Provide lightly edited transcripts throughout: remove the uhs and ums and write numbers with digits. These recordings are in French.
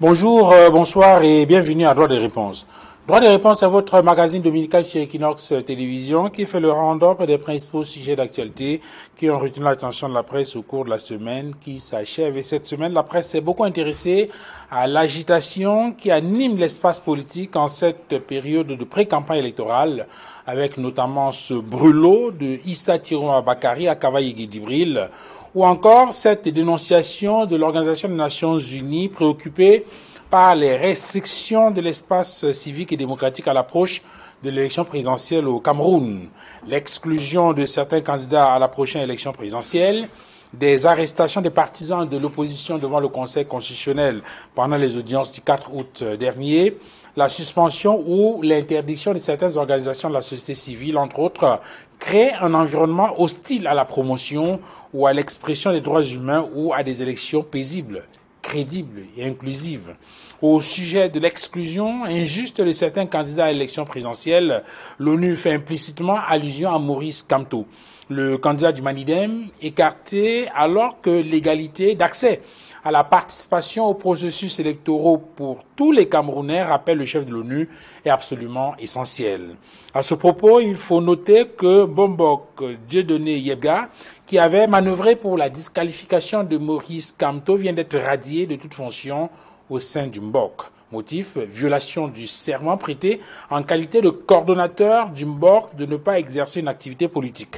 Bonjour, bonsoir et bienvenue à Droit des réponses. Droit des réponses est votre magazine dominical chez Equinox Télévision qui fait le round-up des principaux sujets d'actualité qui ont retenu l'attention de la presse au cours de la semaine qui s'achève. Et cette semaine, la presse s'est beaucoup intéressée à l'agitation qui anime l'espace politique en cette période de pré-campagne électorale, avec notamment ce brûlot de Issa Tiron Abakari à Kavaï Guédibril, ou encore cette dénonciation de l'Organisation des Nations Unies préoccupée par les restrictions de l'espace civique et démocratique à l'approche de l'élection présidentielle au Cameroun, l'exclusion de certains candidats à la prochaine élection présidentielle, des arrestations des partisans de l'opposition devant le Conseil constitutionnel pendant les audiences du 4 août dernier, la suspension ou l'interdiction de certaines organisations de la société civile, entre autres, crée un environnement hostile à la promotion ou à l'expression des droits humains ou à des élections paisibles, crédibles et inclusives. Au sujet de l'exclusion injuste de certains candidats à l'élection présidentielle, l'ONU fait implicitement allusion à Maurice Kamto, le candidat du Manidem, écarté alors que l'égalité d'accès à la participation aux processus électoraux pour tous les Camerounais, rappelle le chef de l'ONU, est absolument essentiel. À ce propos, il faut noter que Bombok Dieudonné Yebga, qui avait manœuvré pour la disqualification de Maurice Kamto, vient d'être radié de toute fonction au sein du MBOC. Motif, violation du serment prêté en qualité de coordonnateur du MBOC de ne pas exercer une activité politique.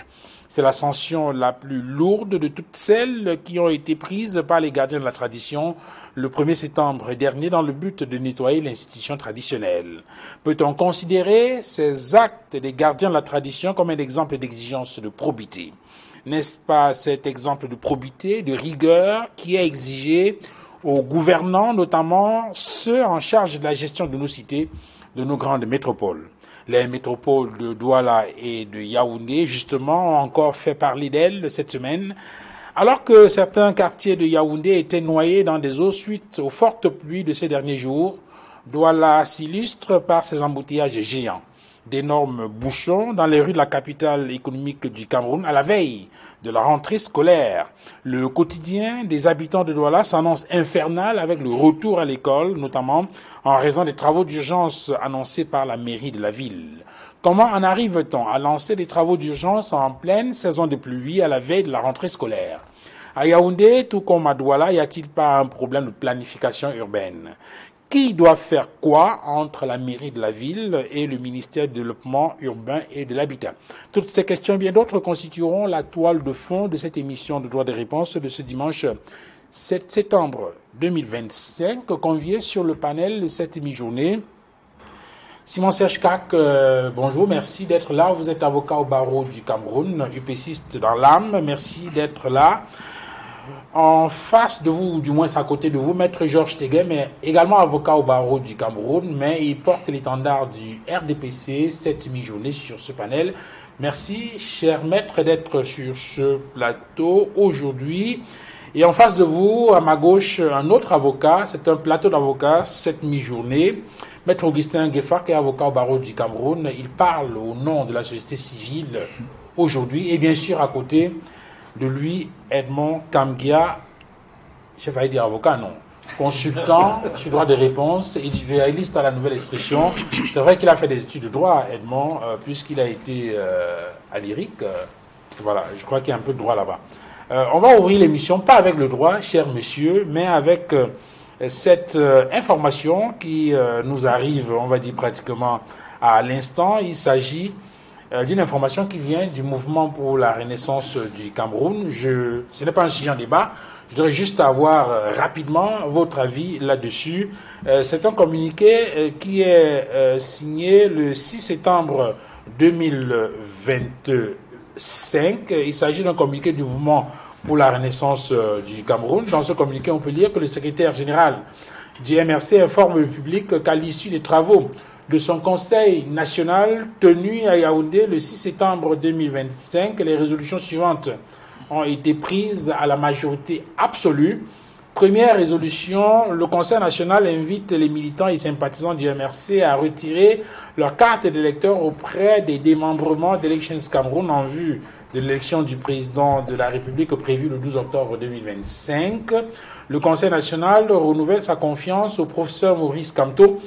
C'est la sanction la plus lourde de toutes celles qui ont été prises par les gardiens de la tradition le 1er septembre dernier dans le but de nettoyer l'institution traditionnelle. Peut-on considérer ces actes des gardiens de la tradition comme un exemple d'exigence de probité? N'est-ce pas cet exemple de probité, de rigueur qui est exigé aux gouvernants, notamment ceux en charge de la gestion de nos cités, de nos grandes métropoles? Les métropoles de Douala et de Yaoundé, justement, ont encore fait parler d'elles cette semaine, alors que certains quartiers de Yaoundé étaient noyés dans des eaux suite aux fortes pluies de ces derniers jours. Douala s'illustre par ses embouteillages géants, d'énormes bouchons dans les rues de la capitale économique du Cameroun à la veille de la rentrée scolaire. Le quotidien des habitants de Douala s'annonce infernal avec le retour à l'école, notamment en raison des travaux d'urgence annoncés par la mairie de la ville. Comment en arrive-t-on à lancer des travaux d'urgence en pleine saison de pluie à la veille de la rentrée scolaire? À Yaoundé, tout comme à Douala, y a-t-il pas un problème de planification urbaine? Qui doit faire quoi entre la mairie de la ville et le ministère du Développement urbain et de l'Habitat? Toutes ces questions et bien d'autres constitueront la toile de fond de cette émission de droit des réponses de ce dimanche 7 septembre 2025, convié sur le panel cette mi-journée. Simon Serge Kak, bonjour, merci d'être là. Vous êtes avocat au barreau du Cameroun, UPCiste dans l'âme, merci d'être là. En face de vous, ou du moins à côté de vous, Maître Georges Teguem est également avocat au barreau du Cameroun, mais il porte l'étendard du RDPC cette mi-journée sur ce panel. Merci, cher maître, d'être sur ce plateau aujourd'hui. Et en face de vous, à ma gauche, un autre avocat, c'est un plateau d'avocats cette mi-journée. Maître Augustin Gueffard, qui est avocat au barreau du Cameroun, il parle au nom de la société civile aujourd'hui, et bien sûr à côté de lui, Edmond Kamgia, je vais dire avocat, non, consultant sur droit des réponses, éditorialiste à la Nouvelle Expression. C'est vrai qu'il a fait des études de droit, Edmond, puisqu'il a été à l'IRIC. Voilà, je crois qu'il y a un peu de droit là-bas. On va ouvrir l'émission, pas avec le droit, cher monsieur, mais avec cette information qui nous arrive, on va dire pratiquement à l'instant. Il s'agit d'une information qui vient du mouvement pour la renaissance du Cameroun. Ce n'est pas un sujet en débat. Je voudrais juste avoir rapidement votre avis là-dessus. C'est un communiqué qui est signé le 6 septembre 2025. Il s'agit d'un communiqué du mouvement pour la renaissance du Cameroun. Dans ce communiqué, on peut lire que le secrétaire général du MRC informe le public qu'à l'issue des travaux de son conseil national tenu à Yaoundé le 6 septembre 2025, les résolutions suivantes ont été prises à la majorité absolue Première résolution, le Conseil national invite les militants et sympathisants du MRC à retirer leur carte d'électeur auprès des démembrements d'Elections Cameroun en vue de l'élection du président de la République prévue le 12 octobre 2025. Le Conseil national renouvelle sa confiance au professeur Maurice Kamto,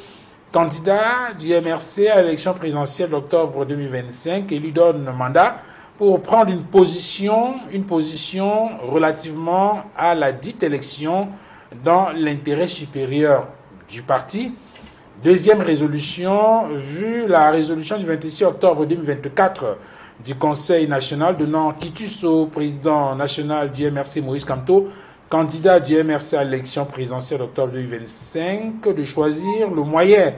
candidat du MRC à l'élection présidentielle d'octobre 2025, et lui donne un mandat pour prendre une position relativement à la dite élection dans l'intérêt supérieur du parti. Deuxième résolution, vu la résolution du 26 octobre 2024 du Conseil national donnant quitus au président national du MRC Maurice Kamto, candidat du MRC à l'élection présidentielle d'octobre 2025, de choisir le moyen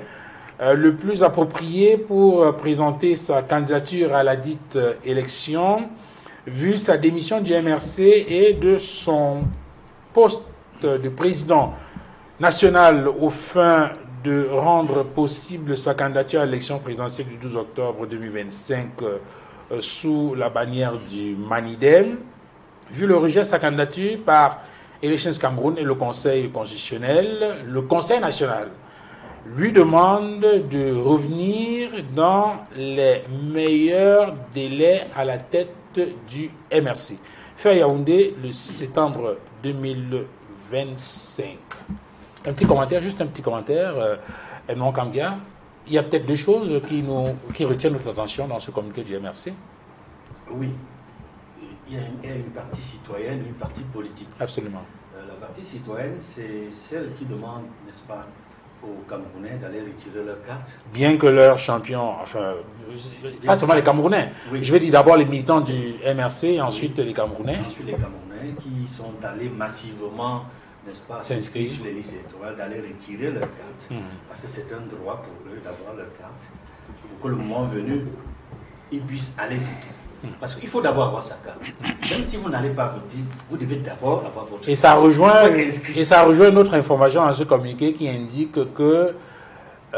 le plus approprié pour présenter sa candidature à la dite élection, vu sa démission du MRC et de son poste de président national aux fins de rendre possible sa candidature à l'élection présidentielle du 12 octobre 2025 sous la bannière du Manidem, vu le rejet de sa candidature par Elections Cameroun et le Conseil constitutionnel, le Conseil national lui demande de revenir dans les meilleurs délais à la tête du MRC. Fait à Yaoundé le 6 septembre 2025. Un petit commentaire, juste un petit commentaire, Edmond Kambia. Il y a peut-être deux choses qui retiennent notre attention dans ce communiqué du MRC. Oui, il y a une partie citoyenne, une partie politique. Absolument. La partie citoyenne, c'est celle qui demande, n'est-ce pas, aux Camerounais d'aller retirer leur carte. Bien que leurs champions, enfin, pas seulement les Camerounais, oui. Je vais dire d'abord les militants du MRC et ensuite les Camerounais. Ensuite les Camerounais qui sont allés massivement, n'est-ce pas, s'inscrire sur les listes électorales, d'aller retirer leur carte. Parce que c'est un droit pour eux d'avoir leur carte, pour que le moment venu, ils puissent aller voter. Parce qu'il faut d'abord avoir sa carte. Même si vous n'allez pas voter, vous devez d'abord avoir votre carte. Et ça rejoint une autre information dans ce communiqué qui indique que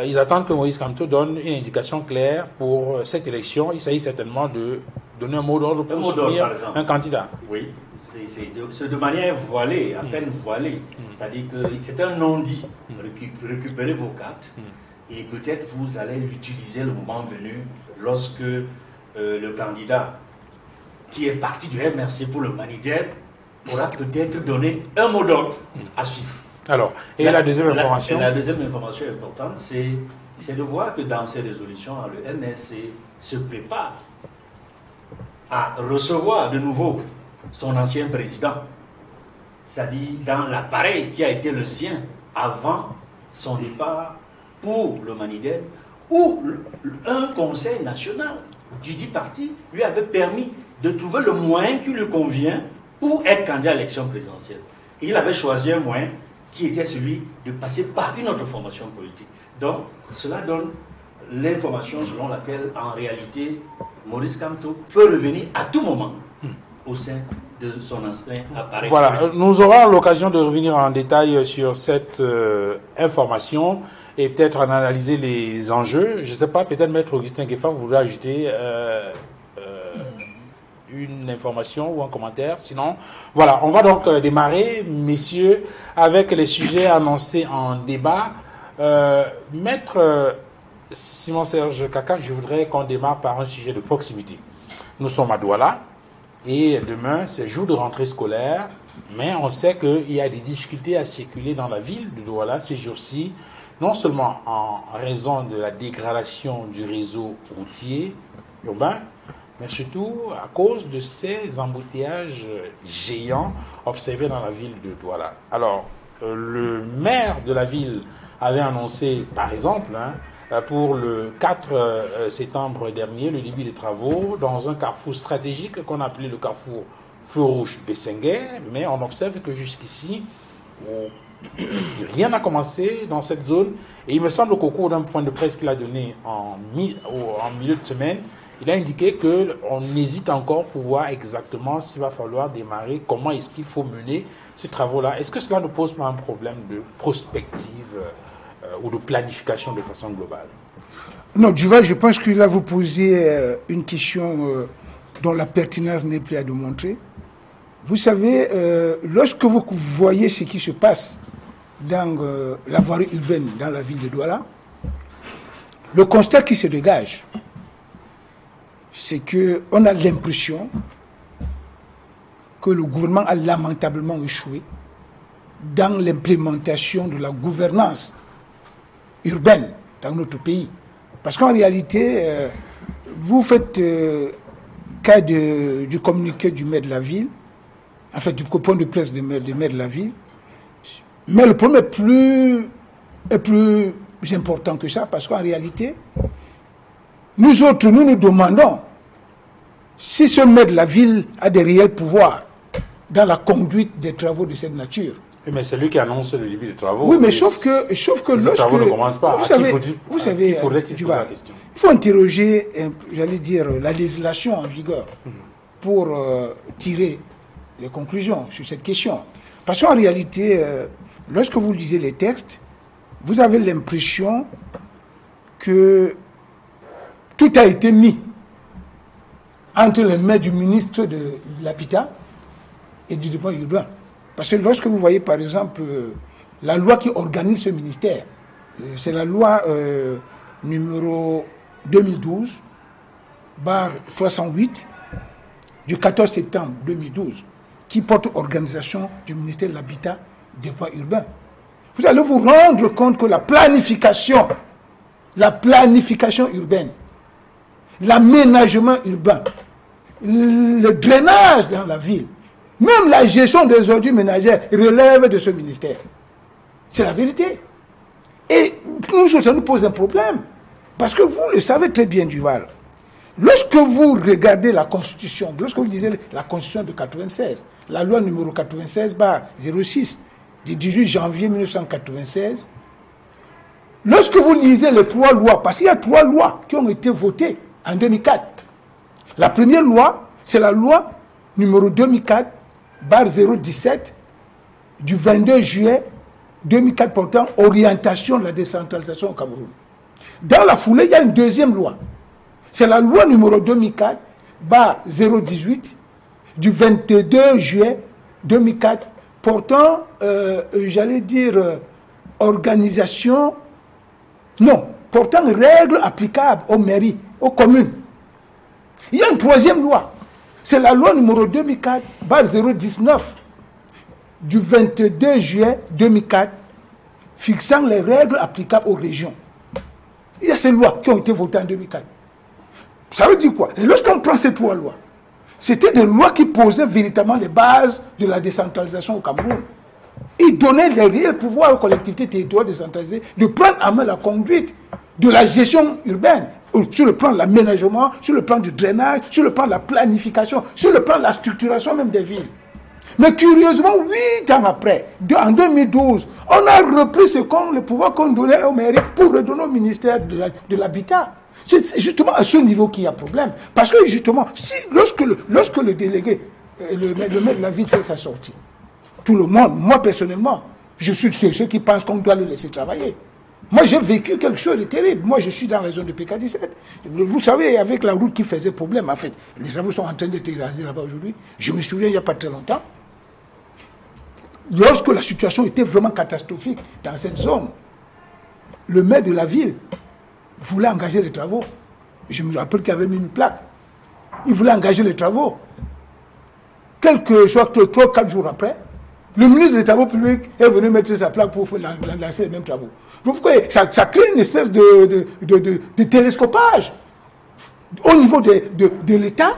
ils attendent que Maurice Kamto donne une indication claire pour cette élection. Il s'agit certainement de donner un mot d'ordre pour soutenir un candidat. Oui, c'est de manière voilée, à peine voilée. C'est-à-dire que c'est un non-dit. Récupérez vos cartes et peut-être vous allez l'utiliser le moment venu lorsque le candidat qui est parti du MRC pour le Manidem pourra peut-être donner un mot d'ordre à suivre. Alors, et la deuxième information La deuxième information importante, c'est de voir que dans ces résolutions, le MRC se prépare à recevoir de nouveau son ancien président, c'est-à-dire dans l'appareil qui a été le sien avant son départ pour le Manidem, où un conseil national du dit parti lui avait permis de trouver le moyen qui lui convient pour être candidat à l'élection présidentielle. Et il avait choisi un moyen qui était celui de passer par une autre formation politique. Donc, cela donne l'information selon laquelle, en réalité, Maurice Kamto peut revenir à tout moment au sein de son ancien appareil politique. Nous aurons l'occasion de revenir en détail sur cette information et peut-être en analyser les enjeux. Je ne sais pas, peut-être Maître Augustin Gueffa voudrait ajouter une information ou un commentaire. Sinon, voilà, on va donc démarrer, messieurs, avec les sujets annoncés en débat. Maître Simon-Serge Kaka, je voudrais qu'on démarre par un sujet de proximité. Nous sommes à Douala et demain, c'est jour de rentrée scolaire, mais on sait qu'il y a des difficultés à circuler dans la ville de Douala ces jours-ci, non seulement en raison de la dégradation du réseau routier urbain, mais surtout à cause de ces embouteillages géants observés dans la ville de Douala. Alors, le maire de la ville avait annoncé, par exemple, pour le 4 septembre dernier, le début des travaux dans un carrefour stratégique qu'on appelait le carrefour Feu Rouge Bessenguer, mais on observe que jusqu'ici, rien n'a commencé dans cette zone. Et il me semble qu'au cours d'un point de presse qu'il a donné en milieu de semaine, il a indiqué qu'on hésite encore pour voir exactement s'il va falloir démarrer, comment est-ce qu'il faut mener ces travaux-là. Est-ce que cela ne pose pas un problème de prospective ou de planification de façon globale? Non, Duval, je pense que là, vous posez une question dont la pertinence n'est plus à démontrer. Vous savez, lorsque vous voyez ce qui se passe dans la voirie urbaine dans la ville de Douala, le constat qui se dégage, c'est qu'on a l'impression que le gouvernement a lamentablement échoué dans l'implémentation de la gouvernance urbaine dans notre pays. Parce qu'en réalité, vous faites cas du communiqué du maire de la ville, en fait du point de presse du maire de la ville, mais le problème est plus important que ça, parce qu'en réalité, nous autres, nous nous demandons si ce maire de la ville a des réels pouvoirs dans la conduite des travaux de cette nature. Mais c'est lui qui annonce le début des travaux. Oui, mais sauf que les travaux ne commencent pas. Vous savez, il faut interroger, j'allais dire, la législation en vigueur pour tirer les conclusions sur cette question. Parce qu'en réalité, lorsque vous lisez les textes, vous avez l'impression que tout a été mis entre les mains du ministre de l'Habitat et du développement urbain. Parce que lorsque vous voyez, par exemple, la loi qui organise ce ministère, c'est la loi numéro 2012/308 du 14 septembre 2012, qui porte organisation du ministère de l'Habitat et du développement urbain. Vous allez vous rendre compte que la planification urbaine, l'aménagement urbain, le drainage dans la ville, même la gestion des ordures ménagères relève de ce ministère. C'est la vérité. Et nous, ça nous pose un problème. Parce que vous le savez très bien, Duval. Lorsque vous regardez la Constitution, lorsque vous lisez la Constitution de 96, la loi numéro 96/06 du 18 janvier 1996, lorsque vous lisez les 3 lois, parce qu'il y a 3 lois qui ont été votées en 2004. La première loi, c'est la loi numéro 2004/017 du 22 juillet 2004 portant orientation de la décentralisation au Cameroun. Dans la foulée, il y a une deuxième loi. C'est la loi numéro 2004/018 du 22 juillet 2004 portant, j'allais dire, portant règles applicables aux mairies, aux communes. Il y a une troisième loi. C'est la loi numéro 2004/019 du 22 juillet 2004 fixant les règles applicables aux régions. Il y a ces lois qui ont été votées en 2004. Ça veut dire quoi? Et lorsqu'on prend ces 3 lois, c'était des lois qui posaient véritablement les bases de la décentralisation au Cameroun. Ils donnaient les réels pouvoirs aux collectivités territoriales décentralisées de prendre en main la conduite de la gestion urbaine, sur le plan de l'aménagement, sur le plan du drainage, sur le plan de la planification, sur le plan de la structuration même des villes. Mais curieusement, 8 ans après, en 2012, on a repris le pouvoir qu'on donnait aux mairies pour redonner au ministère de l'Habitat. C'est justement à ce niveau qu'il y a problème. Parce que justement, lorsque le délégué, le maire de la ville fait sa sortie, tout le monde, moi personnellement, je suis de ceux qui pensent qu'on doit le laisser travailler. Moi, j'ai vécu quelque chose de terrible. Moi, je suis dans la zone de PK17. Vous savez, avec la route qui faisait problème, en fait, les travaux sont en train d'être rasés là-bas aujourd'hui. Je me souviens, il n'y a pas très longtemps, lorsque la situation était vraiment catastrophique dans cette zone, le maire de la ville voulait engager les travaux. Je me rappelle qu'il avait mis une plaque. Il voulait engager les travaux. Quelques jours, 3-4 jours après, le ministre des Travaux publics est venu mettre sa plaque pour lancer les mêmes travaux. Donc, vous voyez, ça crée une espèce de télescopage au niveau de l'État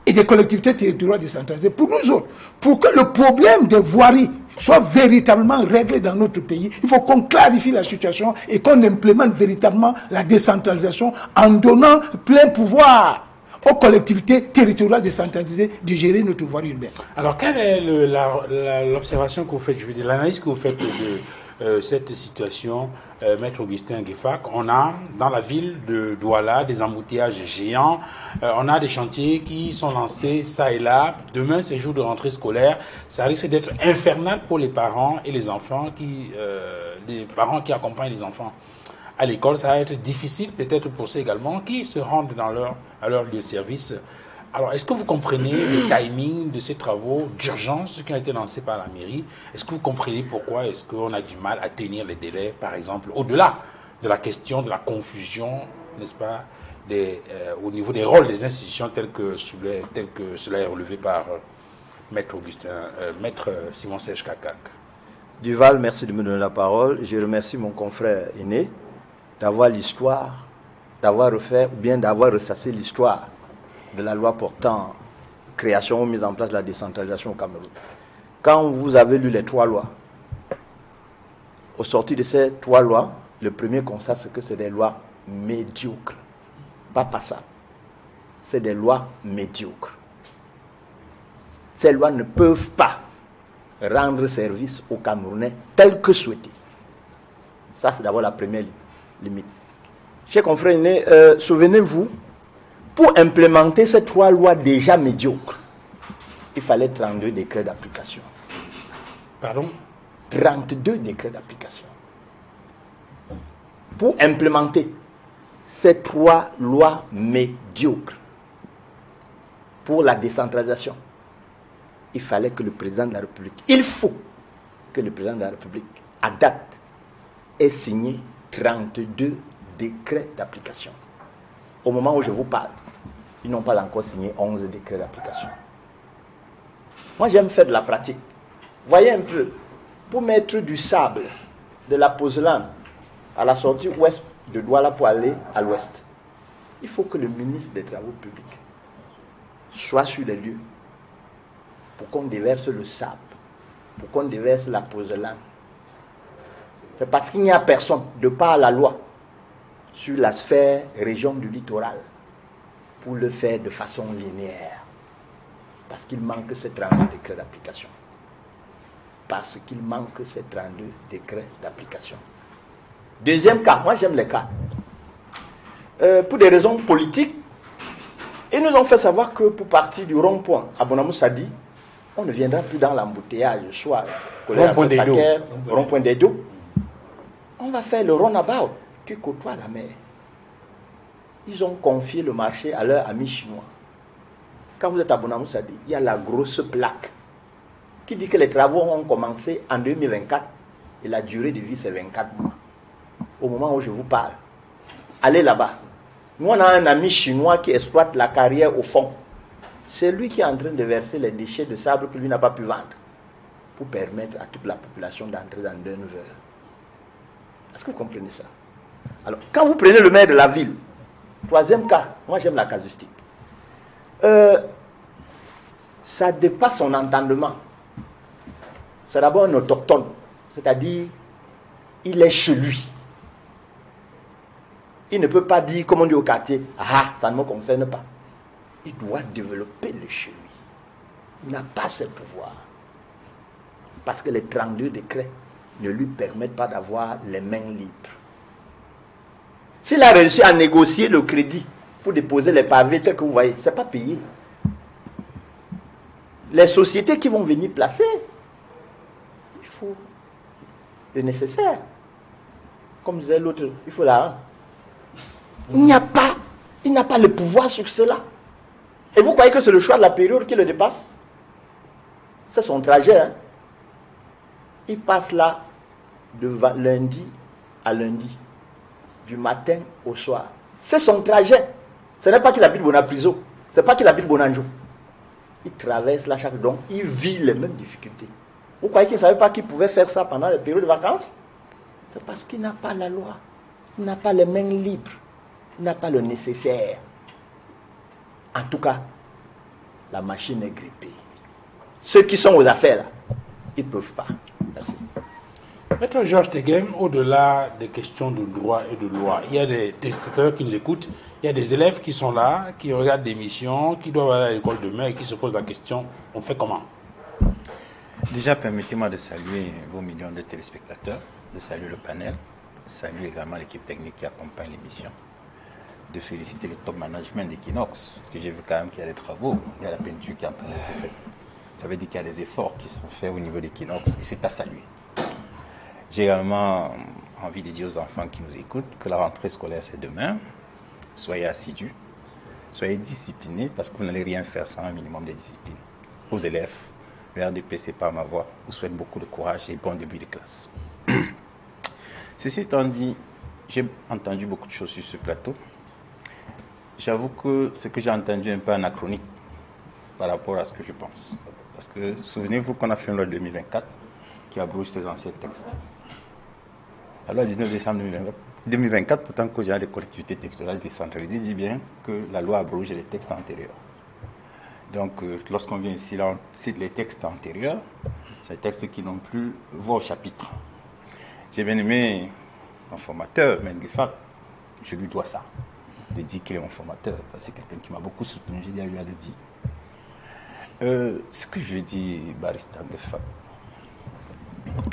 et des collectivités territoriales décentralisées. Pour nous autres, pour que le problème des voiries soit véritablement réglé dans notre pays, il faut qu'on clarifie la situation et qu'on implémente véritablement la décentralisation en donnant plein pouvoir aux collectivités territoriales décentralisées de gérer notre voirie urbaine. Alors, quelle est l'observation que vous faites, je veux dire, l'analyse que vous faites de cette situation, Maître Augustin Gueffac? On a dans la ville de Douala des embouteillages géants, on a des chantiers qui sont lancés ça et là. Demain, c'est jour de rentrée scolaire, ça risque d'être infernal pour les parents et les enfants les parents qui accompagnent les enfants à l'école. Ça va être difficile peut-être pour ceux également qui se rendent à leur lieu de service Alors, est-ce que vous comprenez le timing de ces travaux d'urgence qui ont été lancés par la mairie? Est-ce que vous comprenez pourquoi est-ce qu'on a du mal à tenir les délais, par exemple, au-delà de la question de la confusion, n'est-ce pas, au niveau des rôles des institutions tels que cela est relevé par Maître Simon Serge Kakak? Duval, merci de me donner la parole. Je remercie mon confrère aîné d'avoir l'histoire, d'avoir refait ou bien d'avoir ressassé l'histoire de la loi portant création ou mise en place de la décentralisation au Cameroun. Quand vous avez lu les 3 lois, au sortir de ces 3 lois, le premier constat, c'est que c'est des lois médiocres, pas passables. C'est des lois médiocres. Ces lois ne peuvent pas rendre service aux Camerounais tel que souhaité. Ça, c'est d'abord la première limite. Chers confrères, souvenez-vous, pour implémenter ces 3 lois déjà médiocres, il fallait 32 décrets d'application. Pardon? 32 décrets d'application. Pour implémenter ces 3 lois médiocres pour la décentralisation, il fallait que le président de la République, il faut que le président de la République, à date, ait signé 32 décrets d'application. Au moment où je vous parle, ils n'ont pas encore signé 11 décrets d'application. Moi, j'aime faire de la pratique. Voyez un peu, pour mettre du sable de la Poselane à la sortie ouest de Douala pour aller à l'ouest, il faut que le ministre des Travaux publics soit sur les lieux pour qu'on déverse le sable, pour qu'on déverse la Poselane. C'est parce qu'il n'y a personne, de par la loi, sur la sphère région du littoral, pour le faire de façon linéaire. Parce qu'il manque ces 32 décrets d'application. Parce qu'il manque ces 32 décrets d'application. Deuxième cas, moi j'aime les cas. Pour des raisons politiques, ils nous ont fait savoir que pour partir du rond-point à Bonamoussadi, on ne viendra plus dans l'embouteillage, soit rond-point des dos. On va faire le runabout qui côtoie la mer. Ils ont confié le marché à leurs amis chinois. Quand vous êtes à Bonamoussadi, il y a la grosse plaque qui dit que les travaux ont commencé en 2024 et la durée de vie c'est 24 mois. Au moment où je vous parle, allez là-bas. Nous on a un ami chinois qui exploite la carrière au fond. C'est lui qui est en train de verser les déchets de sable que lui n'a pas pu vendre pour permettre à toute la population d'entrer dans 2 heures. Est-ce que vous comprenez ça? Alors, quand vous prenez le maire de la ville, troisième cas, moi j'aime la casuistique. Ça dépasse son entendement. C'est d'abord un autochtone, c'est-à-dire il est chez lui. Il ne peut pas dire, comme on dit au quartier, ah, ça ne me concerne pas. Il doit développer le chez lui. Il n'a pas ce pouvoir. Parce que les 32 décrets ne lui permettent pas d'avoir les mains libres. S'il a réussi à négocier le crédit pour déposer les pavés tels que vous voyez, ce n'est pas payé. Les sociétés qui vont venir placer, il faut le nécessaire. Comme disait l'autre, il faut l'argent. Il n'a pas le pouvoir sur cela. Et vous croyez que c'est le choix de la période qui le dépasse? C'est son trajet. Hein? Il passe là de lundi à lundi, du matin au soir. C'est son trajet. Ce n'est pas qu'il habite Bonapriso, ce n'est pas qu'il habite Bonanjo. Il traverse là chaque jour, il vit les mêmes difficultés. Vous croyez qu'il ne savait pas qu'il pouvait faire ça pendant les périodes de vacances? C'est parce qu'il n'a pas la loi, il n'a pas les mains libres, il n'a pas le nécessaire. En tout cas, la machine est grippée. Ceux qui sont aux affaires, là, ils ne peuvent pas. Merci. Maître Georges Teghem, au-delà des questions de droit et de loi, il y a des téléspectateurs qui nous écoutent, il y a des élèves qui sont là, qui regardent des missions, qui doivent aller à l'école demain et qui se posent la question, on fait comment? Déjà, permettez-moi de saluer vos millions de téléspectateurs, de saluer le panel, de saluer également l'équipe technique qui accompagne l'émission, de féliciter le top management d'Equinox, parce que j'ai vu quand même qu'il y a des travaux, il y a la peinture qui est en train d'être faite. Ça veut dire qu'il y a des efforts qui sont faits au niveau d'Equinox et c'est à saluer. J'ai également envie de dire aux enfants qui nous écoutent que la rentrée scolaire c'est demain. Soyez assidus, Soyez disciplinés parce que vous n'allez rien faire sans un minimum de discipline. Aux élèves, le RDP, c'est pas ma voix. Vous souhaite beaucoup de courage et bon début de classe. Ceci étant dit, j'ai entendu beaucoup de choses sur ce plateau. J'avoue que ce que j'ai entendu est un peu anachronique par rapport à ce que je pense. Parce que souvenez-vous qu'on a fait une loi de 2024 qui abroge ces anciens textes. La loi 19 décembre 2024, pourtant, que j'ai des collectivités territoriales décentralisées, dit bien que la loi abroge les textes antérieurs. Donc, lorsqu'on vient ici, là, on cite les textes antérieurs, c'est des textes qui n'ont plus voix au chapitre. J'ai bien aimé mon formateur, Menguifat, je lui dois ça, de dire qu'il est mon formateur, parce que c'est quelqu'un qui m'a beaucoup soutenu, j'ai dit à lui à le dire. Ce que je dis, Barista Nguefat,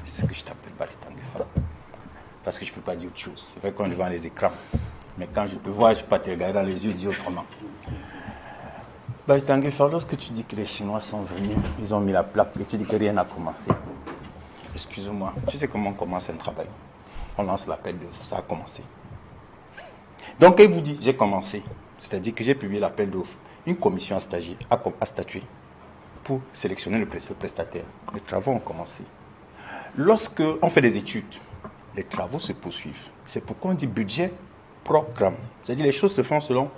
c'est que je t'appelle Barista Nguefat, parce que je ne peux pas dire autre chose. C'est vrai qu'on est devant les écrans, mais quand je te vois, je ne peux pas te regarder dans les yeux et dire autrement. Barista Nguefat, lorsque tu dis que les Chinois sont venus, ils ont mis la plaque et tu dis que rien n'a commencé. Excuse-moi, tu sais comment on commence un travail? On lance l'appel d'offres, ça a commencé. Donc, elle vous dit, j'ai commencé, c'est-à-dire que j'ai publié l'appel d'offres. Une commission a statué pour sélectionner le prestataire. Les travaux ont commencé. Lorsque on fait des études, les travaux se poursuivent. C'est pourquoi on dit budget, programme. C'est-à-dire les choses se font selon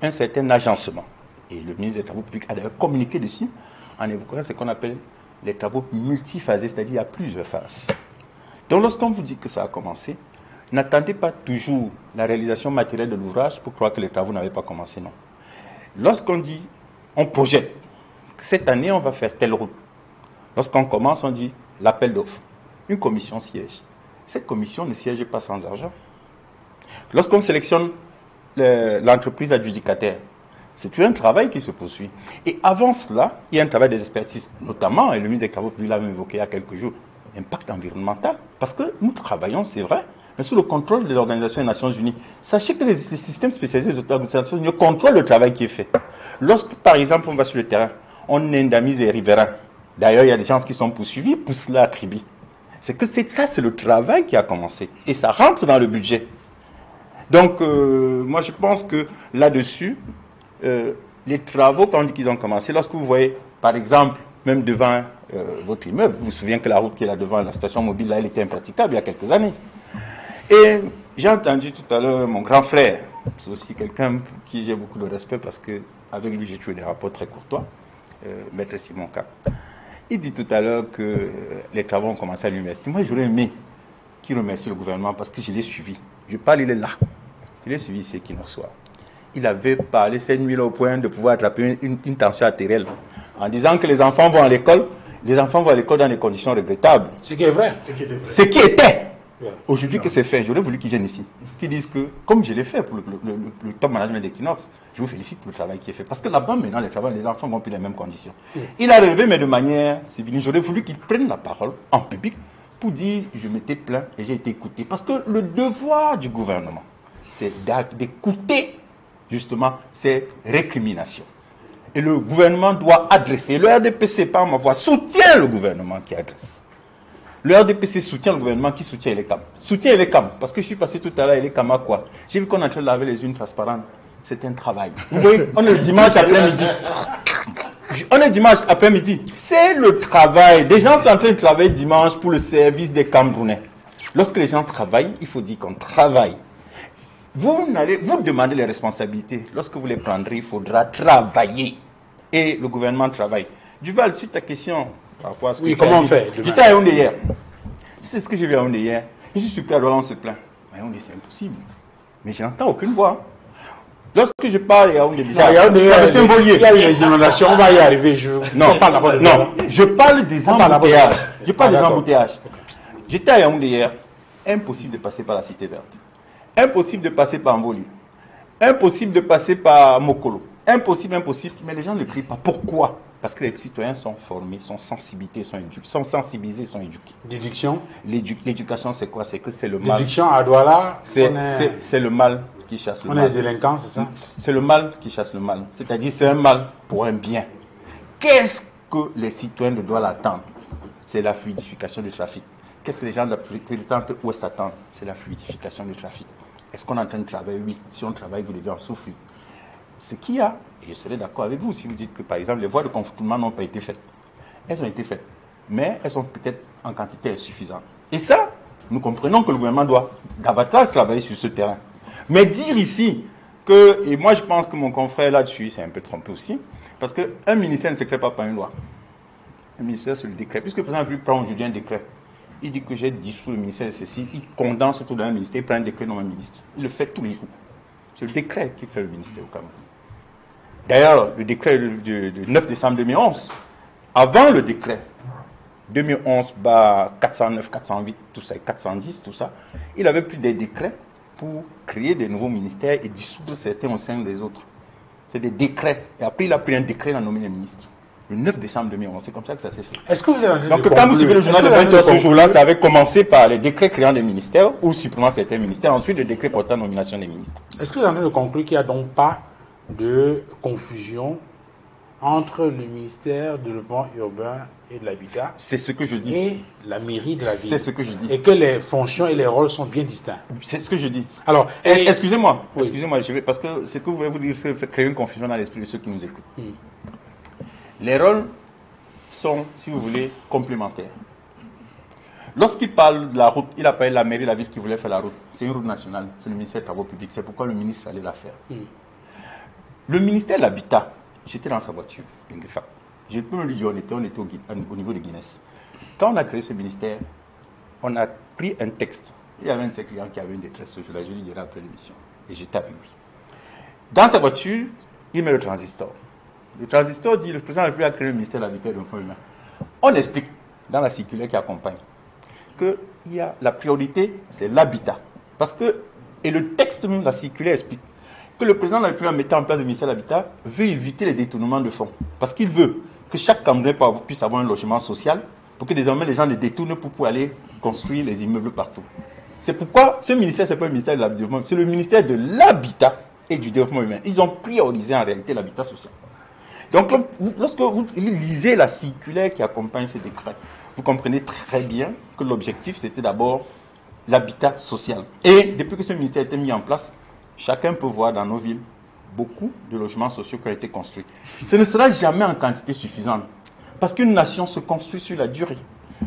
un certain agencement. Et le ministre des Travaux publics a d'ailleurs communiqué dessus en évoquant ce qu'on appelle les travaux multiphasés, c'est-à-dire il y a plusieurs phases. Donc lorsqu'on vous dit que ça a commencé, n'attendez pas toujours la réalisation matérielle de l'ouvrage pour croire que les travaux n'avaient pas commencé, non. Lorsqu'on dit, on projette, que cette année on va faire telle route. Lorsqu'on commence, on dit l'appel d'offres. Une commission siège. Cette commission ne siège pas sans argent. Lorsqu'on sélectionne l'entreprise adjudicataire, c'est un travail qui se poursuit. Et avant cela, il y a un travail des expertises, notamment, et le ministre des Travaux publics l'a même évoqué il y a quelques jours, l'impact environnemental. Parce que nous travaillons, c'est vrai, mais sous le contrôle de l'Organisation des Nations Unies. Sachez que les systèmes spécialisés des Nations Unies contrôlent le travail qui est fait. Lorsque, par exemple, on va sur le terrain, on indemnise les riverains. D'ailleurs, il y a des gens qui sont poursuivis pour cela attribué. C'est que ça, c'est le travail qui a commencé. Et ça rentre dans le budget. Donc, moi, je pense que là-dessus, les travaux, quand on dit qu'ils ont commencé, lorsque vous voyez, par exemple, même devant votre immeuble, vous vous souvenez que la route qui est là devant la station mobile, là, elle était impraticable il y a quelques années. Et j'ai entendu tout à l'heure mon grand frère, c'est aussi quelqu'un pour qui j'ai beaucoup de respect parce qu'avec lui, j'ai tué des rapports très courtois, Maître Simon Cap. Il dit tout à l'heure que les travaux ont commencé à l'université. Moi, j'aurais aimé qu'il remercie le gouvernement parce que je l'ai suivi. Je parle, il est là. Je l'ai suivi, c'est qu'il nous soit. Il avait parlé cette nuit-là au point de pouvoir attraper une tension artérielle en disant que les enfants vont à l'école. Les enfants vont à l'école dans des conditions regrettables. Ce qui est vrai. Ce qui était. Aujourd'hui que c'est fait, j'aurais voulu qu'ils viennent ici. Qu'ils disent que, comme je l'ai fait pour le top management d'Equinox, je vous félicite pour le travail qui est fait. Parce que là-bas, maintenant, les enfants vont plus les mêmes conditions. Il a relevé, mais de manière civile. J'aurais voulu qu'ils prennent la parole en public pour dire je m'étais plaint et j'ai été écouté. Parce que le devoir du gouvernement, c'est d'écouter justement ces récriminations. Et le gouvernement doit adresser. Le RDPC, par ma voix, soutient le gouvernement qui adresse. Le RDPC soutient le gouvernement qui soutient Elecam. Soutient Elecam, parce que je suis passé tout à l'heure, Elecam à quoi? J'ai vu qu'on est en train de laver les unes transparentes. C'est un travail. Vous voyez, on est dimanche après-midi. On est dimanche après-midi. C'est le travail. Des gens sont en train de travailler dimanche pour le service des Camerounais. Lorsque les gens travaillent, il faut dire qu'on travaille. Vous demandez les responsabilités. Lorsque vous les prendrez, il faudra travailler. Et le gouvernement travaille. Duval, sur ta question, par rapport à ce que comment on fait? J'étais à Yaoundé hier. Tu sais ce que j'ai vu à Yaoundé hier? Je suis surpris à Douala, on se plaint. Mais Yaoundé, c'est impossible. Mais je n'entends aucune voix. Lorsque je parle à Yaoundé, déjà, il y a les inondations, on va y arriver. Non, je parle des embouteillages. Je parle des embouteillages. J'étais à Yaoundé hier. Impossible de passer par la Cité Verte. Impossible de passer par Mvolu. Impossible de passer par Mokolo. Impossible. Mais les gens ne crient pas. Pourquoi? Parce que les citoyens sont formés, sont sensibilisés, sont éduqués. Déduction. L'éducation, c'est quoi? C'est que c'est le mal. Déduction à Douala. C'est le mal qui chasse le mal. On est des délinquants, c'est ça? C'est le mal qui chasse le mal. C'est-à-dire, c'est un mal pour un bien. Qu'est-ce que les citoyens de Douala attendent? C'est la fluidification du trafic. Qu'est-ce que les gens de la péritante ouest attendent? C'est la fluidification du trafic. Est-ce qu'on est en train de travailler? Oui. Si on travaille, vous devez en souffrir. ce qu'il y a, et je serai d'accord avec vous si vous dites que, par exemple, les voies de contournement n'ont pas été faites. Elles ont été faites, mais elles sont peut-être en quantité insuffisante. Et ça, nous comprenons que le gouvernement doit davantage travailler sur ce terrain. Mais dire ici que, et moi je pense que mon confrère là-dessus s'est un peu trompé aussi, parce qu'un ministère ne se crée pas par une loi. Un ministère, c'est le décret. Puisque le président de la République prend aujourd'hui un décret, il dit que j'ai dissous le ministère de ceci, il condense tout dans un ministère, il prend un décret dans un ministre. Il le fait tous les jours. C'est le décret qui fait le ministère au Cameroun. D'ailleurs, le décret du 9 décembre 2011, avant le décret 2011-409, 408, tout ça, 410, tout ça, il avait pris des décrets pour créer des nouveaux ministères et dissoudre certains au sein des autres. C'est des décrets. Et après, il a pris un décret, il a nommé les ministres. Le 9 décembre 2011, c'est comme ça que ça s'est fait. Est-ce que vous avez Donc, quand vous suivez le journal de 20 heures ce jour-là, ça avait commencé par les décrets créant des ministères ou supprimant certains ministères, ensuite le décret portant nomination des ministres. Est-ce que vous avez en train de conclure qu'il n'y a donc pas de confusion entre le ministère du développement urbain et de l'habitat C'est ce que je dis. et la mairie de la ville? C'est ce que je dis. Et que les fonctions et les rôles sont bien distincts. C'est ce que je dis. Alors, Excusez-moi, Oui. excusez-moi, parce que ce que vous voulez vous dire, c'est créer une confusion dans l'esprit de ceux qui nous écoutent. Les rôles sont, si vous voulez, complémentaires. Lorsqu'il parle de la route, il a parlé de la mairie de la ville qui voulait faire la route. C'est une route nationale, c'est le ministère des Travaux publics. C'est pourquoi le ministre allait la faire. Le ministère de l'Habitat, j'étais dans sa voiture, je peux me le dire, on était au niveau de Guinness. Quand on a créé ce ministère, on a pris un texte. Il y avait un de ses clients qui avait une détresse ce jour-là, je lui dirai après l'émission. Et j'étais avec lui. Dans sa voiture, il met le transistor. Le transistor dit, le président de la République a créé le ministère de l'Habitat et de l'Emploi humain. On explique dans la circulaire qui accompagne que la priorité, c'est l'habitat. Parce que, et le texte même de la circulaire explique que le président de la République, en mettant en place le ministère de l'Habitat, veut éviter les détournements de fonds. Parce qu'il veut que chaque Camerounais puisse avoir un logement social pour que désormais les gens les détournent pour pouvoir aller construire les immeubles partout. C'est pourquoi ce ministère, ce n'est pas le ministère de l'Habitat, c'est le ministère de l'Habitat et du Développement humain. Ils ont priorisé en réalité l'habitat social. Donc, lorsque vous lisez la circulaire qui accompagne ces décrets, vous comprenez très bien que l'objectif, c'était d'abord l'habitat social. Et depuis que ce ministère a été mis en place, chacun peut voir dans nos villes beaucoup de logements sociaux qui ont été construits. Ce ne sera jamais en quantité suffisante. Parce qu'une nation se construit sur la durée.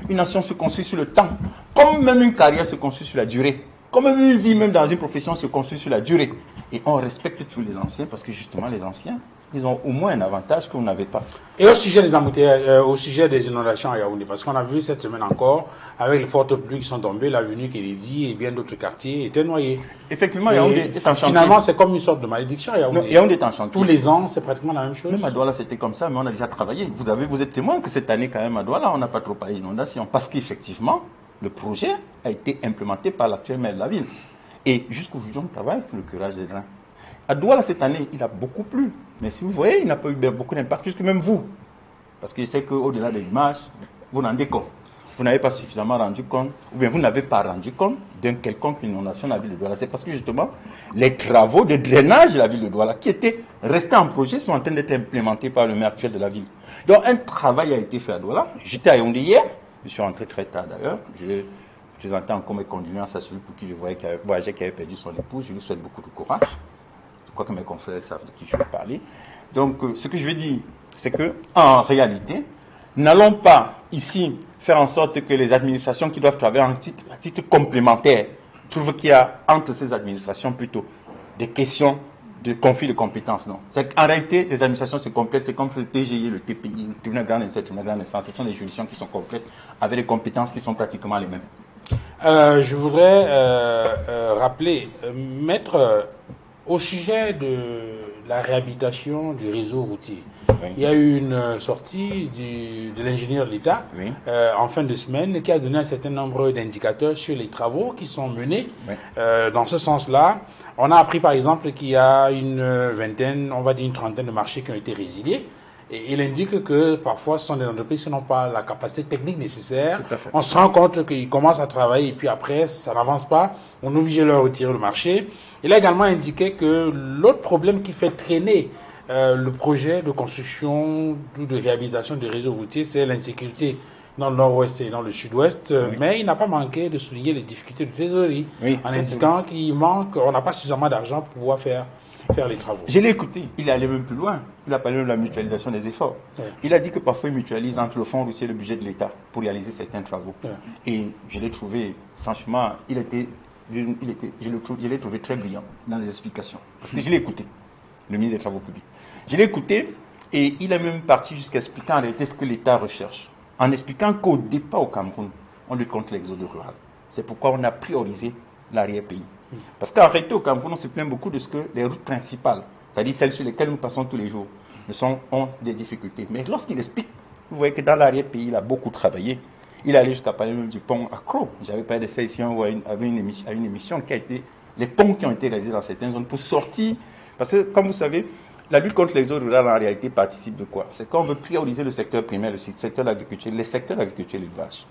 Une nation se construit sur le temps. Comme même une carrière se construit sur la durée. Comme même une vie, même dans une profession, se construit sur la durée. Et on respecte tous les anciens parce que justement, les anciens, ils ont au moins un avantage que vous n'avez pas. Et au sujet des embouteillages, au sujet des inondations à Yaoundé, parce qu'on a vu cette semaine encore, avec les fortes pluies qui sont tombées, l'avenue Kennedy et bien d'autres quartiers étaient noyés. Effectivement, Yaoundé est en chantier. Finalement, c'est comme une sorte de malédiction à Yaoundé. Non, Yaoundé est en chantier. Tous les ans, c'est pratiquement la même chose. Même à Douala, c'était comme ça, mais on a déjà travaillé. Vous êtes témoin que cette année, quand même, à Douala, on n'a pas trop parlé d'inondation. Parce qu'effectivement, le projet a été implémenté par l'actuel maire de la ville. Et jusqu'aujourd'hui, on travaille pour le curage des drains. À Douala, cette année, il a beaucoup plu. Mais si vous voyez, il n'a pas eu beaucoup d'impact, puisque même vous, parce que je sais qu'au-delà des images, vous n'en rendez compte. Vous n'avez pas suffisamment rendu compte, ou bien vous n'avez pas rendu compte d'une quelconque inondation de la ville de Douala. C'est parce que justement, les travaux de drainage de la ville de Douala, qui étaient restés en projet, sont en train d'être implémentés par le maire actuel de la ville. Donc un travail a été fait à Douala. J'étais à Yaoundé hier, je suis rentré très tard d'ailleurs. Je présentais encore mes condoléances à celui pour qui je voyais qui avait perdu son épouse. Je lui souhaite beaucoup de courage. Je crois que mes confrères savent de qui je vais parler. Donc, ce que je veux dire, c'est que en réalité, n'allons pas ici faire en sorte que les administrations qui doivent travailler à titre complémentaire trouvent qu'il y a entre ces administrations plutôt des questions de conflit de compétences. Non. C'est qu'en réalité, les administrations se complètent. C'est comme le TGI, le TPI, le tribunal grande instance, le tribunal grande instance. Ce sont des juridictions qui sont complètes avec des compétences qui sont pratiquement les mêmes. Je voudrais rappeler, Maître, au sujet de la réhabilitation du réseau routier, oui. Il y a eu une sortie de l'ingénieur de l'État oui. En fin de semaine qui a donné un certain nombre d'indicateurs sur les travaux qui sont menés. Oui. Dans ce sens-là, on a appris par exemple qu'il y a une vingtaine, on va dire une trentaine de marchés qui ont été résiliés. Et il indique que parfois ce sont des entreprises qui n'ont pas la capacité technique nécessaire. On se rend compte qu'ils commencent à travailler et puis après ça n'avance pas. On est obligé de leur retirer le marché. Il a également indiqué que l'autre problème qui fait traîner le projet de construction ou de réhabilitation du réseau routier, c'est l'insécurité dans le nord-ouest et dans le sud-ouest. Oui. Mais il n'a pas manqué de souligner les difficultés de trésorerie en indiquant qu'il manque, on n'a pas suffisamment d'argent pour pouvoir faire faire les travaux. Je l'ai écouté, il est allé même plus loin. Il a parlé de la mutualisation des efforts. Ouais. Il a dit que parfois il mutualise entre le fonds routier et le budget de l'État pour réaliser certains travaux. Ouais. Et je l'ai trouvé, franchement, je l'ai trouvé très brillant dans les explications. Parce que je l'ai écouté, le ministre des Travaux publics. Je l'ai écouté et il est même parti jusqu'à expliquer en réalité ce que l'État recherche. En expliquant qu'au départ au Cameroun, on lutte contre l'exode rural. C'est pourquoi on a priorisé l'arrière-pays. Parce qu'en réalité, au Cameroun, on se plaint beaucoup de ce que les routes principales, c'est-à-dire celles sur lesquelles nous passons tous les jours, ont des difficultés. Mais lorsqu'il explique, vous voyez que dans l'arrière-pays, il a beaucoup travaillé. Il allait jusqu'à parler même du pont Accro. J'avais parlé de ça ici à une émission qui a été les ponts qui ont été réalisés dans certaines zones pour sortir. Parce que, comme vous savez, la lutte contre l'exode rural, en réalité, participe de quoi? C'est qu'on veut prioriser le secteur primaire, le secteur de l'agriculture, les secteurs de l'agriculture et de l'élevage.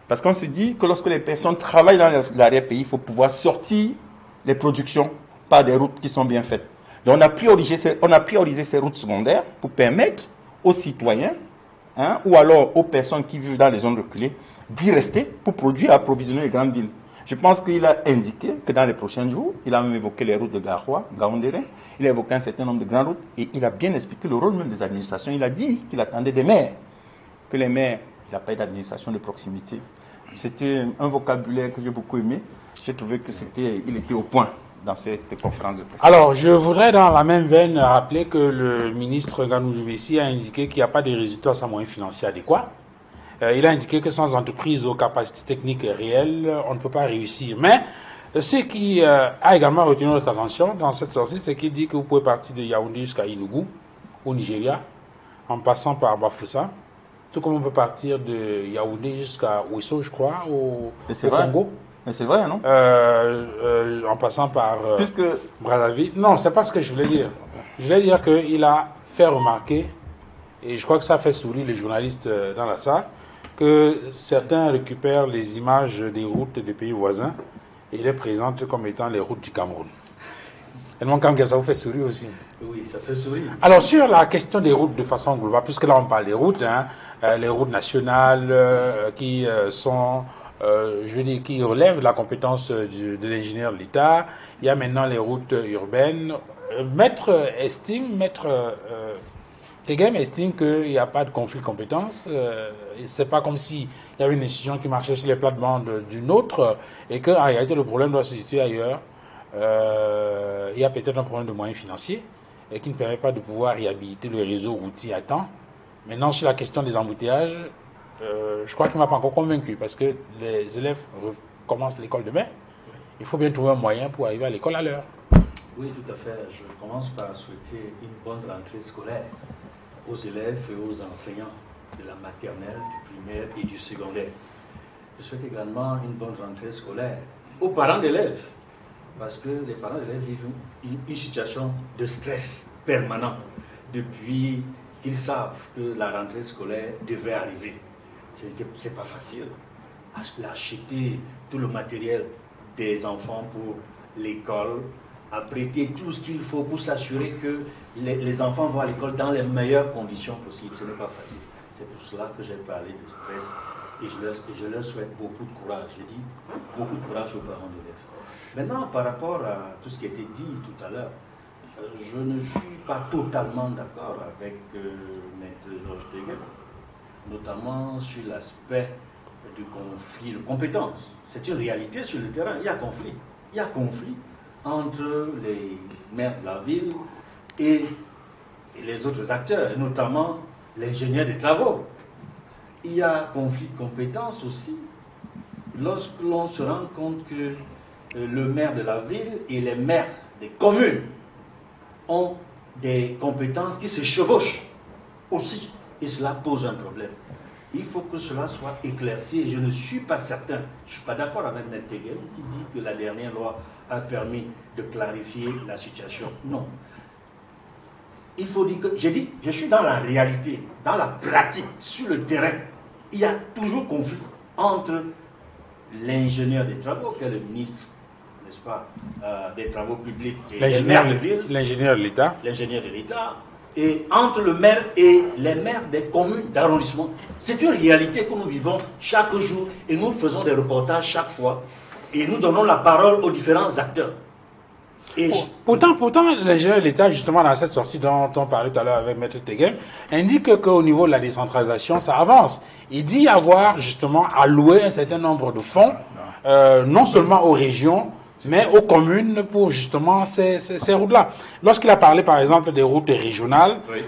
Parce qu'on se dit que lorsque les personnes travaillent dans l'arrière-pays, il faut pouvoir sortir les productions par des routes qui sont bien faites. Donc on a priorisé ces routes secondaires pour permettre aux citoyens, ou alors aux personnes qui vivent dans les zones reculées, d'y rester pour produire et approvisionner les grandes villes. Je pense qu'il a indiqué que dans les prochains jours, il a même évoqué les routes de Garoua, Gaoundéré, il a évoqué un certain nombre de grandes routes et il a bien expliqué le rôle même des administrations. Il a dit qu'il attendait des maires, que les maires, il n'a pas eu d'administration de proximité. C'était un vocabulaire que j'ai beaucoup aimé. J'ai trouvé qu'il était au point dans cette conférence de presse. Alors, je voudrais dans la même veine rappeler que le ministre Nganou Messi a indiqué qu'il n'y a pas de résultats sans moyens financiers adéquats. Il a indiqué que sans entreprise aux capacités techniques réelles, on ne peut pas réussir. Mais ce qui a également retenu notre attention dans cette sortie, c'est qu'il dit que vous pouvez partir de Yaoundé jusqu'à Enugu, au Nigeria, en passant par Bafoussa. Tout comme on peut partir de Yaoundé jusqu'à Ouesso, je crois, au Congo. Mais c'est vrai, non? En passant par Puisque... Brazzaville. Non, c'est pas ce que je voulais dire. Je voulais dire qu'il a fait remarquer, et je crois que ça fait sourire les journalistes dans la salle, que certains récupèrent les images des routes des pays voisins et les présentent comme étant les routes du Cameroun. Et donc, quand ça vous fait sourire aussi. Oui, ça fait sourire. Alors, sur la question des routes de façon globale, puisque là on parle des routes, les routes nationales qui sont, je veux dire, qui relèvent de la compétence de l'ingénieur de l'État, il y a maintenant les routes urbaines. Maître Tegem estime qu'il n'y a pas de conflit de compétences. C'est pas comme s'il y avait une institution qui marchait sur les plates-bandes d'une autre et qu'en réalité le problème doit se situer ailleurs. Il y a peut-être un problème de moyens financiers et qui ne permet pas de pouvoir réhabiliter le réseau routier à temps. Maintenant, sur la question des embouteillages, je crois qu'il ne m'a pas encore convaincu parce que les élèves recommencent l'école demain. Il faut bien trouver un moyen pour arriver à l'école à l'heure. Oui, tout à fait. Je commence par souhaiter une bonne rentrée scolaire aux élèves et aux enseignants de la maternelle, du primaire et du secondaire. Je souhaite également une bonne rentrée scolaire aux parents d'élèves, parce que les parents d'élèves vivent une situation de stress permanent depuis qu'ils savent que la rentrée scolaire devait arriver. C'est pas facile. Acheter tout le matériel des enfants pour l'école, à prêter tout ce qu'il faut pour s'assurer que les enfants vont à l'école dans les meilleures conditions possibles. Ce n'est pas facile. C'est pour cela que j'ai parlé de stress et je leur souhaite beaucoup de courage. J'ai dit beaucoup de courage aux parents d'élèves. Maintenant, par rapport à tout ce qui a été dit tout à l'heure, je ne suis pas totalement d'accord avec Maître Georges Tegem, notamment sur l'aspect du conflit de compétences. C'est une réalité sur le terrain. Il y a conflit. Il y a conflit entre les maires de la ville et les autres acteurs, notamment l'ingénieur des travaux. Il y a conflit de compétences aussi lorsque l'on se rend compte que le maire de la ville et les maires des communes ont des compétences qui se chevauchent aussi. Et cela pose un problème. Il faut que cela soit éclairci et je ne suis pas certain, je ne suis pas d'accord avec M. Tegem qui dit que la dernière loi a permis de clarifier la situation. Non. Il faut dire que, j'ai dit, je suis dans la réalité, dans la pratique, sur le terrain. Il y a toujours conflit entre l'ingénieur des travaux, qui est le ministre, n'est-ce pas, des travaux publics et les maires de ville. L'ingénieur de l'État. L'ingénieur de l'État. Et entre le maire et les maires des communes d'arrondissement. C'est une réalité que nous vivons chaque jour et nous faisons des reportages chaque fois et nous donnons la parole aux différents acteurs. Et Pourtant, l'ingénieur de l'État, justement, dans cette sortie dont on parlait tout à l'heure avec Maître Tegem, indique qu'au niveau de la décentralisation, ça avance. Il dit avoir, justement, alloué un certain nombre de fonds, non seulement aux régions, mais aux communes pour, justement, ces routes-là. Lorsqu'il a parlé, par exemple, des routes régionales, Oui.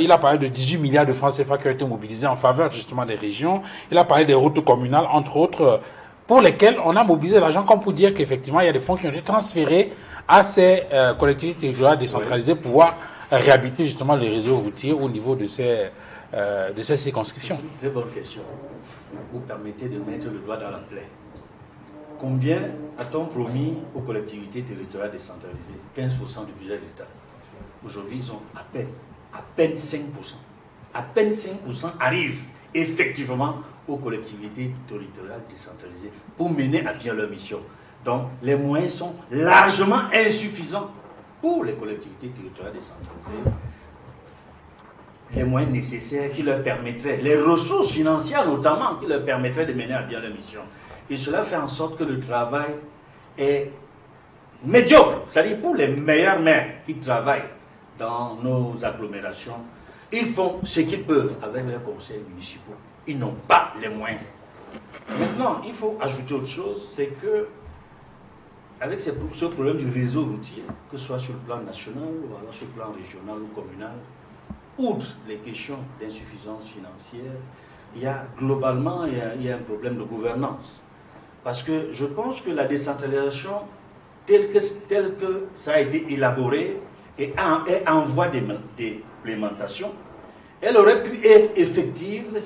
il a parlé de 18 milliards de francs CFA qui ont été mobilisés en faveur, justement, des régions. Il a parlé des routes communales, entre autres, pour lesquelles on a mobilisé l'argent, comme pour dire qu'effectivement, il y a des fonds qui ont été transférés à ces collectivités territoriales décentralisées pour pouvoir réhabiliter justement les réseaux routiers au niveau de ces circonscriptions. C'est une très bonne question. Vous permettez de mettre le doigt dans la plaie. Combien a-t-on promis aux collectivités territoriales décentralisées? 15% du budget de l'État. Aujourd'hui, ils ont à peine 5%. À peine 5% arrivent effectivement aux collectivités territoriales décentralisées pour mener à bien leur mission. Donc, les moyens sont largement insuffisants pour les collectivités territoriales décentralisées. Les moyens nécessaires qui leur permettraient, les ressources financières notamment, qui leur permettraient de mener à bien leur mission. Et cela fait en sorte que le travail est médiocre. C'est-à-dire pour les meilleurs maires qui travaillent dans nos agglomérations, ils font ce qu'ils peuvent avec leurs conseils municipaux. Ils n'ont pas les moyens. Maintenant, il faut ajouter autre chose, c'est que avec ce problème du réseau routier, que ce soit sur le plan national ou alors sur le plan régional ou communal, outre les questions d'insuffisance financière, il y a globalement il y a un problème de gouvernance. Parce que je pense que la décentralisation, telle que ça a été élaboré et en voie d'implémentation, elle aurait pu être effective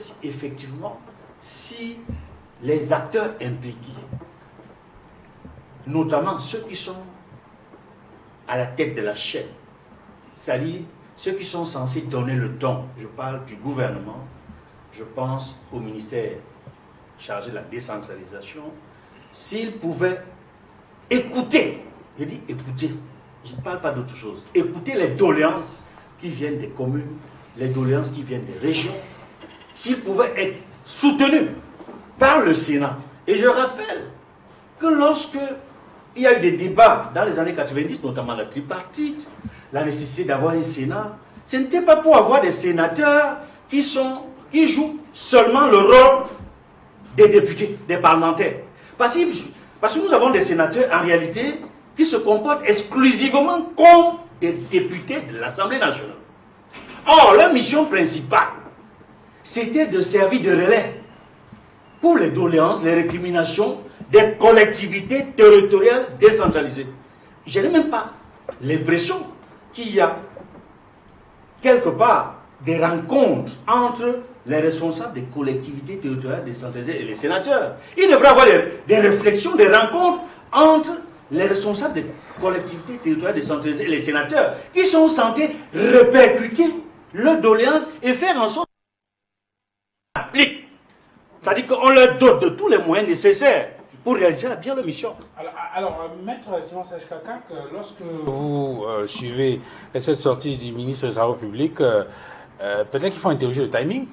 si les acteurs impliqués, notamment ceux qui sont à la tête de la chaîne, c'est-à-dire ceux qui sont censés donner le ton, je parle du gouvernement, je pense au ministère chargé de la décentralisation, s'ils pouvaient écouter, je dis écouter, je ne parle pas d'autre chose, écouter les doléances qui viennent des communes, les doléances qui viennent des régions, s'ils pouvaient être soutenus par le Sénat. Et je rappelle que lorsque il y a eu des débats dans les années 90, notamment la tripartite, la nécessité d'avoir un Sénat, ce n'était pas pour avoir des sénateurs qui jouent seulement le rôle des députés, des parlementaires. Parce que nous avons des sénateurs, en réalité, qui se comportent exclusivement comme des députés de l'Assemblée nationale. Or, leur mission principale, c'était de servir de relais pour les doléances, les récriminations des collectivités territoriales décentralisées. Je n'ai même pas l'impression qu'il y a quelque part des rencontres entre les responsables des collectivités territoriales décentralisées et les sénateurs. Il devrait y avoir des réflexions, des rencontres entre les responsables des collectivités territoriales décentralisées et les sénateurs qui sont censés répercuter leurs doléances et faire en sorte qu'ils appliquent. C'est-à-dire qu'on leur dote de tous les moyens nécessaires pour réaliser bien leur mission. Alors, Maître Simon Sèche-Kaka, lorsque vous suivez cette sortie du ministre des Travaux publics, peut-être qu'il faut interroger le timing.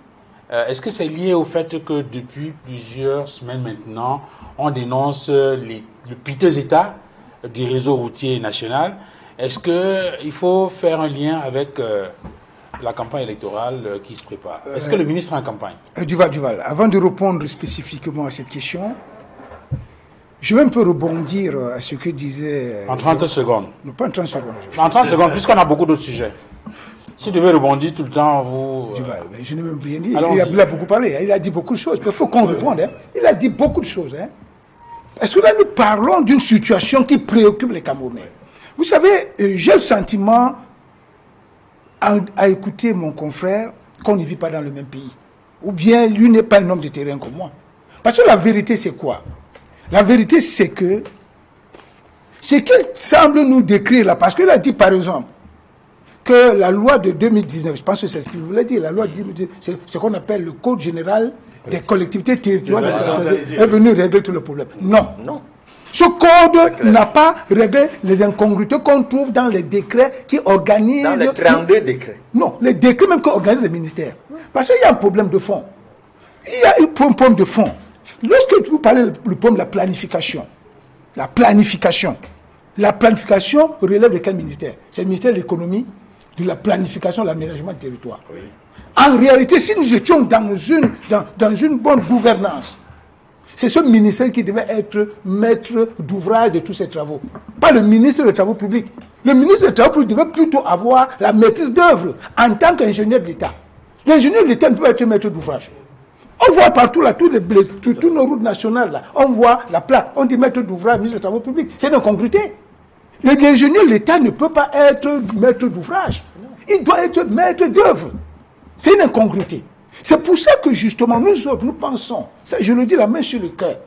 Est-ce que c'est lié au fait que depuis plusieurs semaines maintenant, on dénonce le piteux état du réseau routier national? Est-ce qu'il faut faire un lien avec la campagne électorale qui se prépare? Est-ce que le ministre est en campagne? Duval, avant de répondre spécifiquement à cette question, je vais un peu rebondir à ce que disait... En 30 secondes. Non, pas en 30 secondes. En 30 secondes, puisqu'on a beaucoup d'autres sujets. Si vous devez rebondir tout le temps, vous... Duval, mais je n'ai même rien dit. Il a beaucoup parlé, il a dit beaucoup de choses. Il faut qu'on réponde. Hein. Il a dit beaucoup de choses. Hein. Est-ce que là, nous parlons d'une situation qui préoccupe les Camerounais? Vous savez, j'ai le sentiment, à écouter mon confrère, qu'on ne vit pas dans le même pays. Ou bien, lui n'est pas un homme de terrain comme moi. Parce que la vérité, c'est quoi? La vérité, c'est que ce qu'il semble nous décrire là, parce qu'il a dit par exemple que la loi de 2019, je pense que c'est ce qu'il voulait dire, la loi de 2019, c'est ce qu'on appelle le Code général des collectivités territoriales est venu régler tout le problème. Non. Non. Ce code n'a pas réglé les incongruités qu'on trouve dans les décrets qui organisent... Dans les 32 décrets. Non, les décrets même qui organisent les ministères. Parce qu'il y a un problème de fond. Il y a un problème de fond. Lorsque vous parlez du problème de la planification, La planification relève de quel ministère? C'est le ministère de l'économie, de la planification, de l'aménagement du territoire. Oui. En réalité, si nous étions dans une bonne gouvernance, c'est ce ministère qui devait être maître d'ouvrage de tous ces travaux. Pas le ministre des Travaux publics. Le ministre des Travaux publics devait plutôt avoir la maîtrise d'œuvre en tant qu'ingénieur de l'État. L'ingénieur de l'État ne peut pas être maître d'ouvrage. On voit partout là, toutes nos routes nationales là, on voit la plaque, on dit maître d'ouvrage, ministre des Travaux publics. C'est une incongruité. L'ingénieur de l'État ne peut pas être maître d'ouvrage. Il doit être maître d'œuvre. C'est une incongruité. C'est pour ça que justement, nous autres, nous pensons, ça, je le dis la main sur le cœur,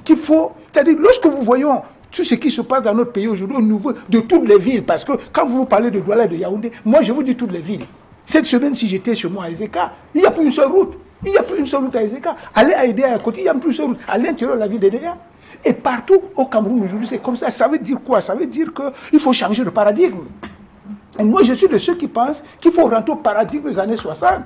qu'il faut, c'est-à-dire, lorsque vous voyons tout ce qui se passe dans notre pays aujourd'hui au niveau de toutes les villes, parce que quand vous parlez de Douala et de Yaoundé, moi je vous dis toutes les villes. Cette semaine, si j'étais chez moi à Ezeka, il n'y a plus une seule route. Il n'y a plus une seule route à Ezeka. Allez à Edea à côté, il n'y a plus une seule route. À l'intérieur de la ville d'Edea. Et partout au Cameroun aujourd'hui, c'est comme ça. Ça veut dire quoi? Ça veut dire qu'il faut changer de paradigme. Et moi, je suis de ceux qui pensent qu'il faut rentrer au paradigme des années 60.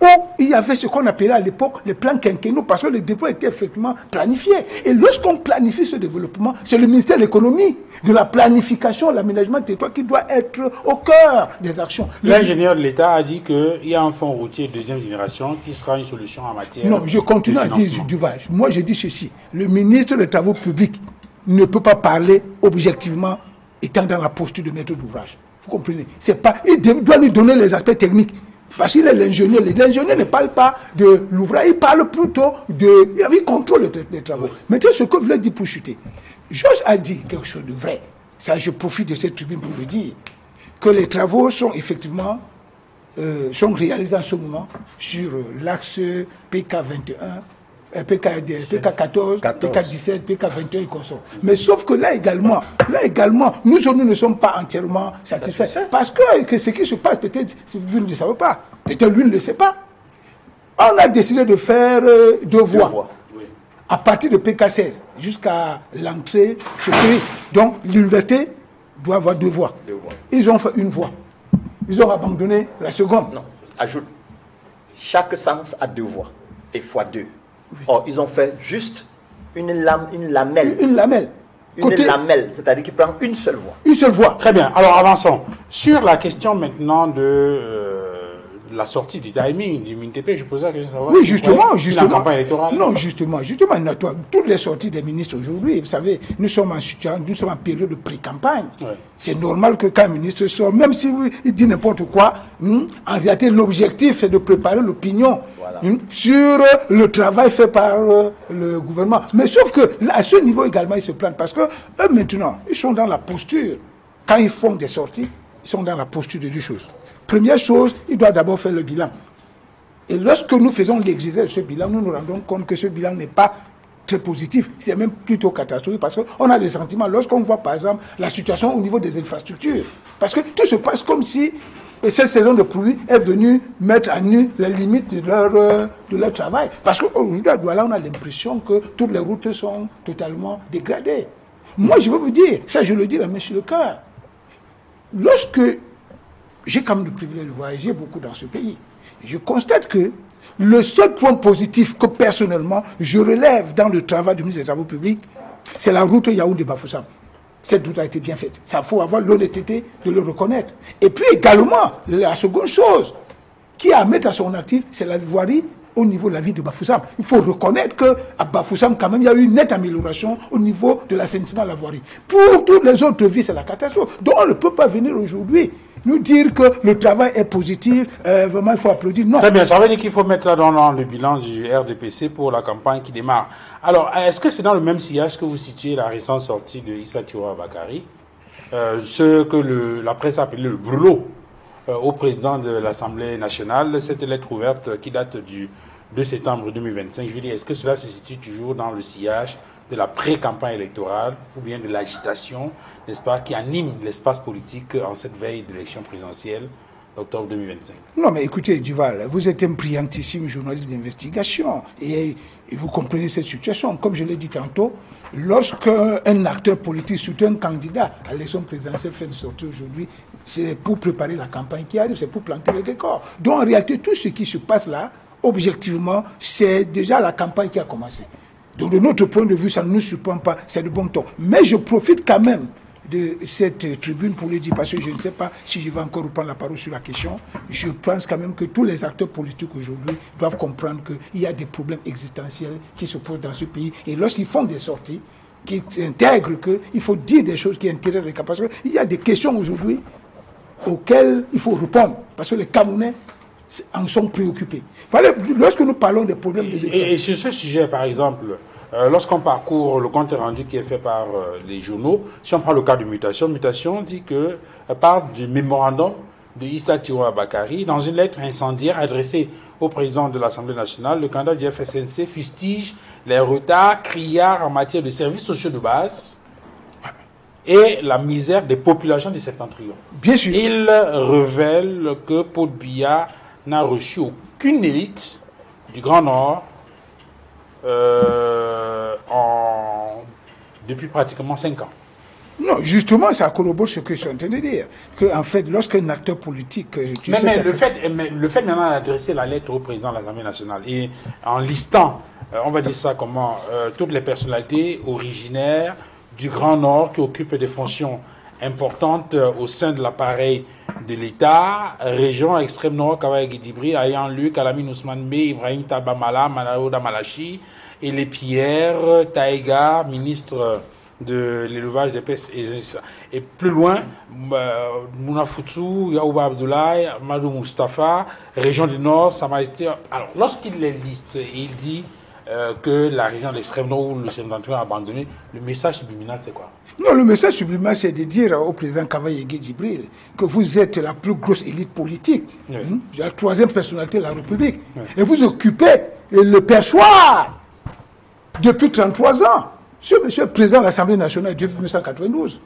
Où il y avait ce qu'on appelait à l'époque les plans quinquennaux, parce que le développement était effectivement planifié. Et lorsqu'on planifie ce développement, c'est le ministère de l'économie, de la planification, l'aménagement du territoire qui doit être au cœur des actions. L'ingénieur de l'État a dit qu'il y a un fonds routier de deuxième génération qui sera une solution en matière. Non, je continue à dire du vache. Moi, je dis ceci. Le ministre des Travaux publics ne peut pas parler objectivement étant dans la posture de maître d'ouvrage. Vous comprenez? C'est pas, il doit nous donner les aspects techniques. Parce qu'il est l'ingénieur. L'ingénieur ne parle pas de l'ouvrage, il parle plutôt de... Il contrôle les travaux. Maintenant, ce que vous voulez dire pour chuter. Georges a dit quelque chose de vrai. Ça, je profite de cette tribune pour le dire. Que les travaux sont effectivement sont réalisés en ce moment sur l'axe PK21, PK14, PK17, PK21 et consorts. Mais sauf que là également, nous ne sommes pas entièrement satisfaits. Parce que ce qui se passe, peut-être, lui ne le savez pas. Peut-être lui ne le sait pas. On a décidé de faire 2 voies. Oui. À partir de PK16 jusqu'à l'entrée chez Péry. Donc l'université doit avoir 2 voies. Ils ont fait 1 voie. Ils ont abandonné la seconde. Non, ajoute. Chaque sens a 2 voies. Et fois 2. Oui. Or, ils ont fait juste une lamelle. Une lamelle. Lamelle, c'est-à-dire qu'il prend une seule voie. Une seule voie. Très bien. Alors, avançons. Sur la question maintenant de la sortie du timing du MINTP, je posais la question de savoir... Oui, justement. La campagne électorale. Non, justement. Toutes les sorties des ministres aujourd'hui, vous savez, nous sommes en période de pré-campagne. Oui. C'est normal que quand un ministre sort, même si il dit n'importe quoi, en réalité, l'objectif, c'est de préparer l'opinion sur le travail fait par le gouvernement. Mais sauf que, là, à ce niveau également, ils se plaignent parce que eux, maintenant, ils sont dans la posture, quand ils font des sorties, ils sont dans la posture de 2 choses. Première chose, ils doivent d'abord faire le bilan. Et lorsque nous faisons l'exercice de ce bilan, nous nous rendons compte que ce bilan n'est pas très positif. C'est même plutôt catastrophique parce qu'on a des sentiments. Lorsqu'on voit, par exemple, la situation au niveau des infrastructures. Parce que tout se passe comme si cette saison de pluie est venue mettre à nu les limites de leur travail. Parce qu'aujourd'hui, à Douala, on a l'impression que toutes les routes sont totalement dégradées. Moi, je veux vous dire, ça je le dis la main sur le cœur. Lorsque j'ai quand même le privilège de voyager beaucoup dans ce pays, je constate que le seul point positif que personnellement je relève dans le travail du ministre des Travaux publics, c'est la route Yaoundé-Bafoussam. Cette route a été bien faite. Ça faut avoir l'honnêteté de le reconnaître. Et puis également, la seconde chose qui a à mettre à son actif, c'est la voirie au niveau de la ville de Bafoussam. Il faut reconnaître qu'à Bafoussam, quand même, il y a eu une nette amélioration au niveau de l'assainissement de la voirie. Pour toutes les autres villes, c'est la catastrophe. Donc on ne peut pas venir aujourd'hui nous dire que le travail est positif, vraiment il faut applaudir. Non. Très bien, ça veut dire qu'il faut mettre ça dans le bilan du RDPC pour la campagne qui démarre. Alors, est-ce que c'est dans le même sillage que vous situez la récente sortie de Issa Thioura Bakary, ce que la presse a appelé le brûlot au président de l'Assemblée nationale, cette lettre ouverte qui date du 2 septembre 2025. Je veux dire, est-ce que cela se situe toujours dans le sillage de la pré-campagne électorale ou bien de l'agitation, n'est-ce pas, qui anime l'espace politique en cette veille d'élection présidentielle d'octobre 2025? Non, mais écoutez, Duval, vous êtes un brillantissime journaliste d'investigation et vous comprenez cette situation. Comme je l'ai dit tantôt, lorsqu'un acteur politique, surtout un candidat à l'élection présidentielle fait une sortie aujourd'hui, c'est pour préparer la campagne qui arrive, c'est pour planter le décor. Donc en réalité, tout ce qui se passe là, objectivement, c'est déjà la campagne qui a commencé. Donc de notre point de vue, ça ne nous surprend pas, c'est de bon ton. Mais je profite quand même de cette tribune pour le dire, parce que je ne sais pas si je vais encore reprendre la parole sur la question. Je pense quand même que tous les acteurs politiques aujourd'hui doivent comprendre qu'il y a des problèmes existentiels qui se posent dans ce pays. Et lorsqu'ils font des sorties, qui intègrent qu'il faut dire des choses qui intéressent les capacités, il y a des questions aujourd'hui auxquelles il faut répondre, parce que les Camerounais en sont préoccupés. Lorsque nous parlons des problèmes des et sur ce sujet, par exemple, lorsqu'on parcourt le compte rendu qui est fait par les journaux, si on prend le cas de Mutation, Mutation dit que parle du mémorandum de Issa Thiro Bakary dans une lettre incendiaire adressée au président de l'Assemblée nationale. Le candidat du FSNC fustige les retards criards en matière de services sociaux de base et la misère des populations du septentrion. Bien sûr. Il révèle que Paul Biya n'a reçu aucune élite du Grand Nord depuis pratiquement 5 ans. Non, justement, ça corrobore ce que je suis en train de dire. En fait, lorsqu'un acteur politique... Mais le fait maintenant d'adresser la lettre au président de l'Assemblée nationale et en listant, on va dire ça comment, toutes les personnalités originaires du Grand Nord qui occupent des fonctions importantes au sein de l'appareil de l'État, région extrême nord, Kawai Guidibri, Ayan Luc, Alamine Ousmane Bey, Ibrahim Tabamala, Manaouda Malachi, et les Pierre, Taïga, ministre de l'élevage des pêches et plus loin, Mouna Foutou, Yaouba Abdoulaye, Madou Mustafa, région du Nord, Sa Majesté. Alors, lorsqu'il les liste, il dit que la région de l'extrême nord ou le septentrion a abandonné, le message subliminal, c'est quoi? Non, le message subliminal, c'est de dire au président Kavaye Djibril que vous êtes la plus grosse élite politique, oui. La troisième personnalité de la République, oui. Et vous occupez le perchoir depuis 33 ans. Monsieur le président de l'Assemblée nationale depuis 1992,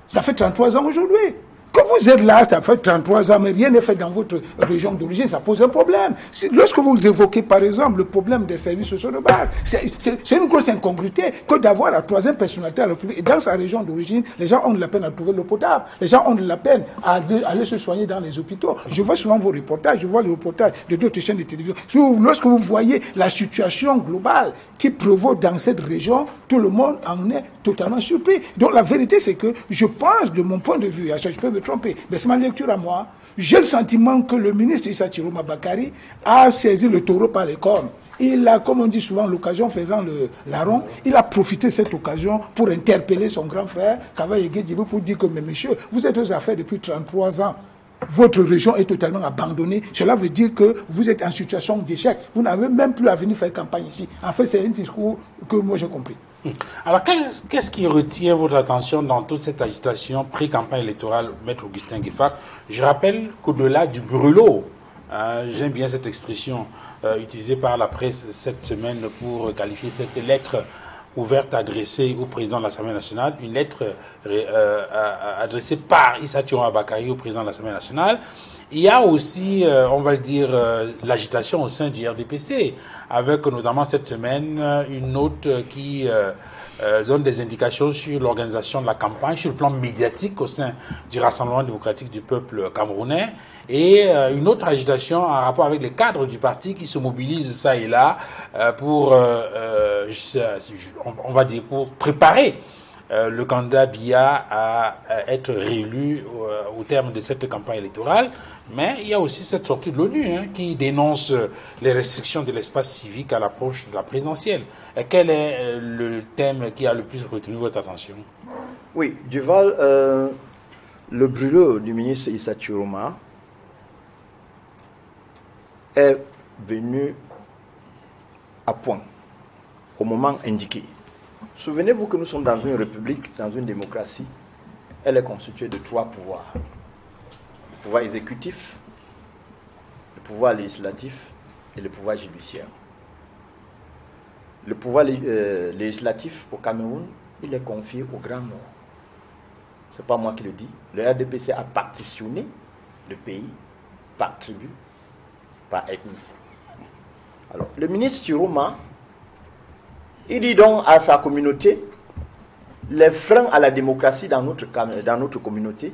ça fait 33 ans aujourd'hui. Quand vous êtes là, ça fait 33 ans, mais rien n'est fait dans votre région d'origine, ça pose un problème. Lorsque vous évoquez, par exemple, le problème des services sociaux de base, c'est une grosse incongruité que d'avoir la troisième personnalité à la République. Et dans sa région d'origine, les gens ont de la peine à trouver l'eau potable. Les gens ont de la peine à aller se soigner dans les hôpitaux. Je vois souvent vos reportages, je vois les reportages de d'autres chaînes de télévision. Lorsque vous voyez la situation globale qui prévaut dans cette région, tout le monde en est totalement surpris. Donc la vérité, c'est que je pense, de mon point de vue, je peux me tromper, mais c'est ma lecture à moi, j'ai le sentiment que le ministre Issa Thiro Bakary a saisi le taureau par les cornes. Il a, comme on dit souvent, l'occasion faisant le larron, il a profité de cette occasion pour interpeller son grand frère, Kavaye Djibril, pour dire que, mais monsieur, vous êtes aux affaires depuis 33 ans. Votre région est totalement abandonnée. Cela veut dire que vous êtes en situation d'échec. Vous n'avez même plus à venir faire campagne ici. En fait, c'est un discours que moi j'ai compris. Alors, qu'est-ce qui retient votre attention dans toute cette agitation pré-campagne électorale, Maître Augustin Gueffard? Je rappelle qu'au-delà du brûlot, j'aime bien cette expression utilisée par la presse cette semaine pour qualifier cette lettre ouverte adressée au président de l'Assemblée nationale, une lettre adressée par Issa Thiro Bakary au président de l'Assemblée nationale. Il y a aussi, on va le dire, l'agitation au sein du RDPC, avec notamment cette semaine une note qui donne des indications sur l'organisation de la campagne, sur le plan médiatique au sein du Rassemblement démocratique du peuple camerounais, et une autre agitation en rapport avec les cadres du parti qui se mobilisent ça et là pour, on va dire, pour préparer le candidat Biya à être réélu au terme de cette campagne électorale. Mais il y a aussi cette sortie de l'ONU qui dénonce les restrictions de l'espace civique à l'approche de la présidentielle. Et quel est le thème qui a le plus retenu votre attention? Oui, Duval, le brûlot du ministre Issa Thiro est venu à point, au moment indiqué. Souvenez-vous que nous sommes dans une république, dans une démocratie. Elle est constituée de 3 pouvoirs. Le pouvoir exécutif, le pouvoir législatif et le pouvoir judiciaire. Le pouvoir législatif au Cameroun, il est confié au Grand Nord. Ce n'est pas moi qui le dis. Le RDPC a partitionné le pays par tribu, par ethnie. Alors, le ministre Thiro, il dit donc à sa communauté, les freins à la démocratie dans notre communauté,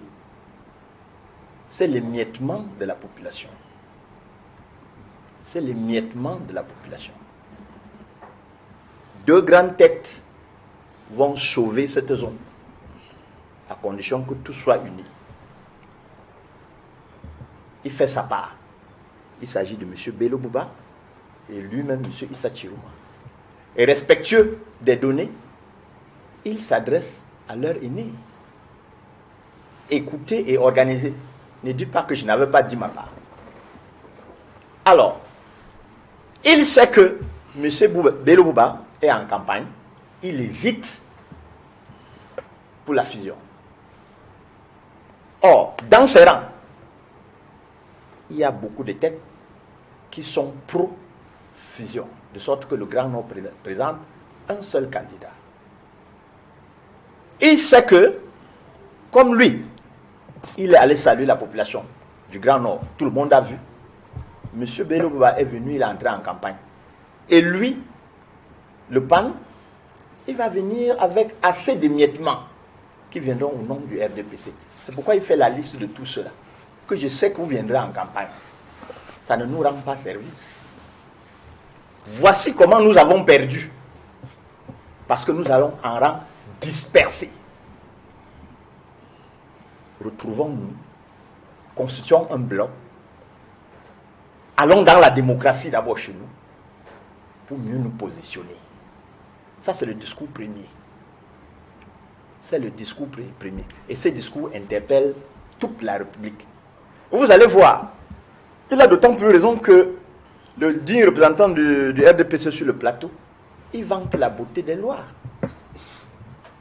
c'est l'émiettement de la population. C'est l'émiettement de la population. 2 grandes têtes vont sauver cette zone. à condition que tout soit uni. Il fait sa part. Il s'agit de M. Bello Bouba et lui-même M. Issa Chirouma. Et respectueux des données, il s'adresse à leur aîné. Écoutez et organisez. Ne dites pas que je n'avais pas dit ma part. Alors, il sait que M. Bello Bouba est en campagne. Il hésite pour la fusion. Or, dans ses rangs, il y a beaucoup de têtes qui sont pro-fusion, de sorte que le Grand Nord présente un seul candidat. Il sait que, comme lui, il est allé saluer la population du Grand Nord, tout le monde a vu. M. Bello Bouba est venu, il est entré en campagne. Et lui, le PAN, il va venir avec assez d'émiettements qui viendront au nom du RDPC. C'est pourquoi il fait la liste de tout cela. Que je sais que vous viendrez en campagne. Ça ne nous rend pas service. Voici comment nous avons perdu. Parce que nous allons en rang dispersé. Retrouvons-nous, constituons un bloc, allons dans la démocratie d'abord chez nous, pour mieux nous positionner. Ça, c'est le discours premier. C'est le discours premier. Et ce discours interpelle toute la République. Vous allez voir, il a d'autant plus raison que le digne représentant du RDPC sur le plateau, il vante la beauté des lois.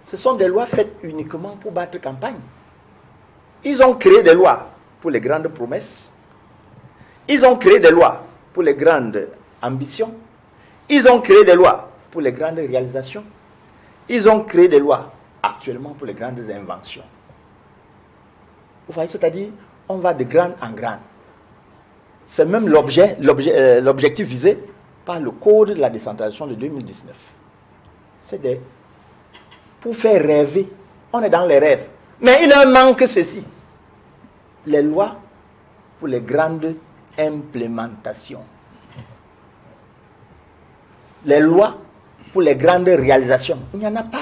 Ce sont des lois faites uniquement pour battre campagne. Ils ont créé des lois pour les grandes promesses. Ils ont créé des lois pour les grandes ambitions. Ils ont créé des lois pour les grandes réalisations. Ils ont créé des lois actuellement pour les grandes inventions. Vous voyez, c'est-à-dire, on va de grande en grande. C'est même l'objectif visé par le Code de la décentralisation de 2019. C'est pour faire rêver. On est dans les rêves. Mais il en manque ceci. Les lois pour les grandes implémentations. Les lois pour les grandes réalisations. Il n'y en a pas.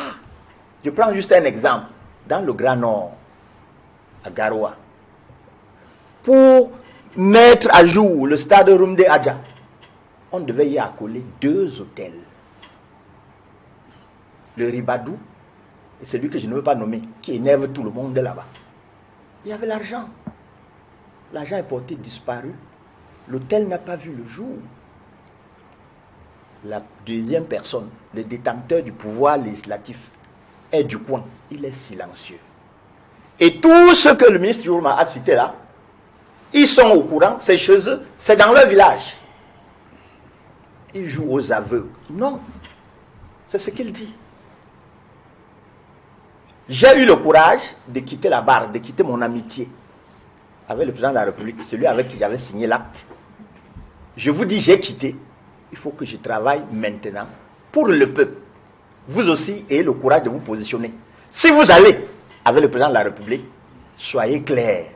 Je prends juste un exemple. Dans le Grand Nord, à Garoua, pour mettre à jour le stade Rumde Adja, on devait y accoler 2 hôtels. Le Ribadou, et celui que je ne veux pas nommer, qui énerve tout le monde là-bas. Il y avait l'argent. L'argent est porté disparu. L'hôtel n'a pas vu le jour. La deuxième personne, le détenteur du pouvoir législatif, est du coin. Il est silencieux. Et tout ce que le ministre Yourma a cité là, ils sont au courant, c'est chez eux, c'est dans leur village. Ils jouent aux aveugles. Non, c'est ce qu'il dit. J'ai eu le courage de quitter la barre, de quitter mon amitié avec le président de la République, celui avec qui j'avais signé l'acte. Je vous dis, j'ai quitté. Il faut que je travaille maintenant pour le peuple. Vous aussi ayez le courage de vous positionner. Si vous allez avec le président de la République, soyez clairs.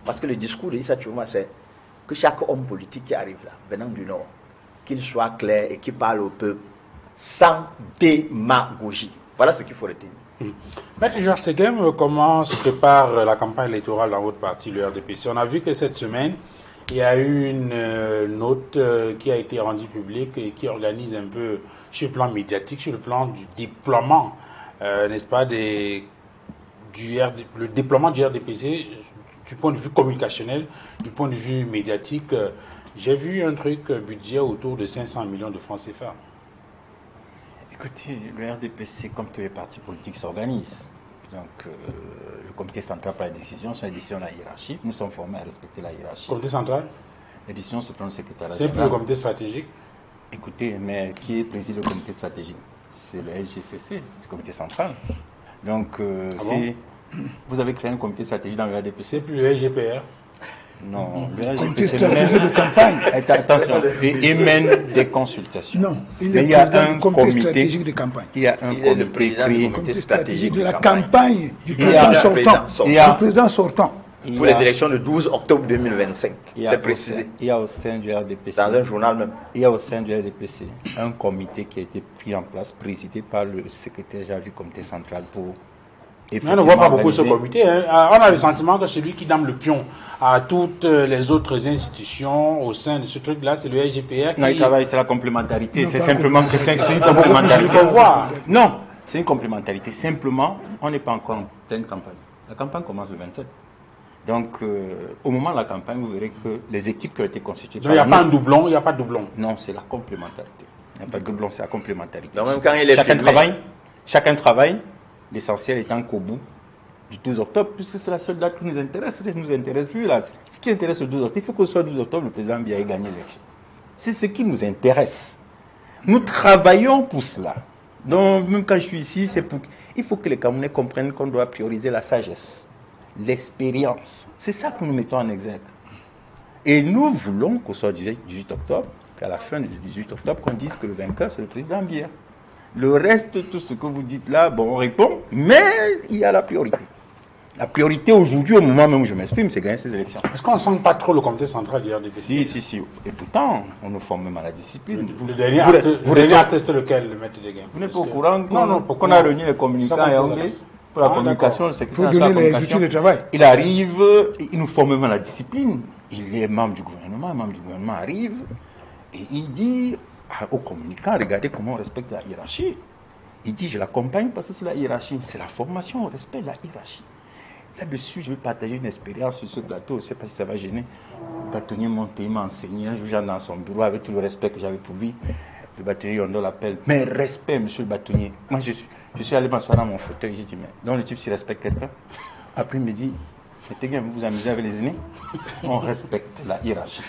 Parce que le discours de Issa Chirouma, c'est que chaque homme politique qui arrive là, venant du Nord, qu'il soit clair et qu'il parle au peuple sans démagogie. Voilà ce qu'il faut retenir. Maître Georges Teghem, comment se prépare la campagne électorale dans votre parti, le RDPC? On a vu que cette semaine, il y a eu une note qui a été rendue publique et qui organise un peu, sur le plan médiatique, sur le plan du déploiement, n'est-ce pas, le déploiement du RDPC du point de vue communicationnel, du point de vue médiatique. J'ai vu un truc budget autour de 500 millions de francs CFA. Écoutez, le RDPC, comme tous les partis politiques, s'organise. Donc, le comité central prend les décisions, c'est une décision de la hiérarchie. Nous sommes formés à respecter la hiérarchie. Comité central? Les décisions se prennent au secrétariat C'est général. plus le comité stratégique? Écoutez, mais qui préside le comité stratégique? C'est le SGCC, le comité central. Donc, si vous avez créé un comité stratégique dans le RDPC. C'est plus le SGPR? Non, le Comité stratégique de campagne. Attention, il mène des consultations. Non, il Mais est président du comité stratégique de campagne. Il y a un Il est le comité président du créé. Comité stratégique de la campagne du président sortant. Il y a- Du président sortant. Il Pour y les a- élections de 12 octobre 2025. il y a C'est au précisé. sein- Il y a au sein du RDPC. Dans un journal même. Il y a au sein du RDPC un comité qui a été pris en place, présidé par le secrétaire général du comité central pour Mais on ne voit pas beaucoup ce comité. Hein. On a le sentiment que celui qui donne le pion à toutes les autres institutions au sein de ce truc-là, c'est le SGPR. Non, il travaille, c'est la complémentarité. C'est simplement que c'est une complémentarité. Non, c'est une complémentarité. Simplement, on n'est pas encore en pleine campagne. La campagne commence le 27. Donc, au moment de la campagne, vous verrez que les équipes qui ont été constituées... Donc, il n'y a pas un doublon, il n'y a pas de doublon. Non, c'est la complémentarité. Il n'y a pas de doublon, c'est la complémentarité. Donc, même quand il est chacun travaille, l'essentiel étant qu'au bout du 12 octobre, puisque c'est la seule date qui nous intéresse, ce qui nous intéresse plus là. Ce qui intéresse le 12 octobre, il faut que ce soit le 12 octobre, le président Biya ait gagné l'élection. C'est ce qui nous intéresse. Nous travaillons pour cela. Donc, même quand je suis ici, c'est pour... Il faut que les Camerounais comprennent qu'on doit prioriser la sagesse, l'expérience. C'est ça que nous mettons en exergue. Et nous voulons qu'au soir du 18 octobre, qu'à la fin du 18 octobre, qu'on dise que le vainqueur, c'est le président Biya. Le reste, tout ce que vous dites là, bon, on répond, mais il y a la priorité. La priorité aujourd'hui, au moment même où je m'exprime, c'est gagner ces élections. Est-ce qu'on ne sent pas trop le comité central du RDPC? Si. Et pourtant, on nous forme même à la discipline. Le dernier atteste lequel, le maître de gain? Vous n'êtes pas au courant qu'on a réuni les communicants à Yaoundé pour la communication, le secrétaire de la communication. Il arrive, il nous forme même à la discipline. Il est membre du gouvernement, le membre du gouvernement arrive et il dit aux communicants, regardez comment on respecte la hiérarchie. Il dit, je l'accompagne parce que c'est la hiérarchie. C'est la formation, on respecte la hiérarchie. Là-dessus, je vais partager une expérience sur ce plateau. Je ne sais pas si ça va gêner. Le bâtonnier Monté m'a enseigné. Un jour, j'en dans son bureau avec tout le respect que j'avais pour lui. Le bâtonnier Yondo l'appelle. Mais respect, monsieur le bâtonnier. Moi, je suis allé m'asseoir dans mon fauteuil. J'ai dit, mais donc le type, s'il respecte quelqu'un. Après, il me dit, mais t'es vous vous amusez avec les aînés? On respecte la hiérarchie.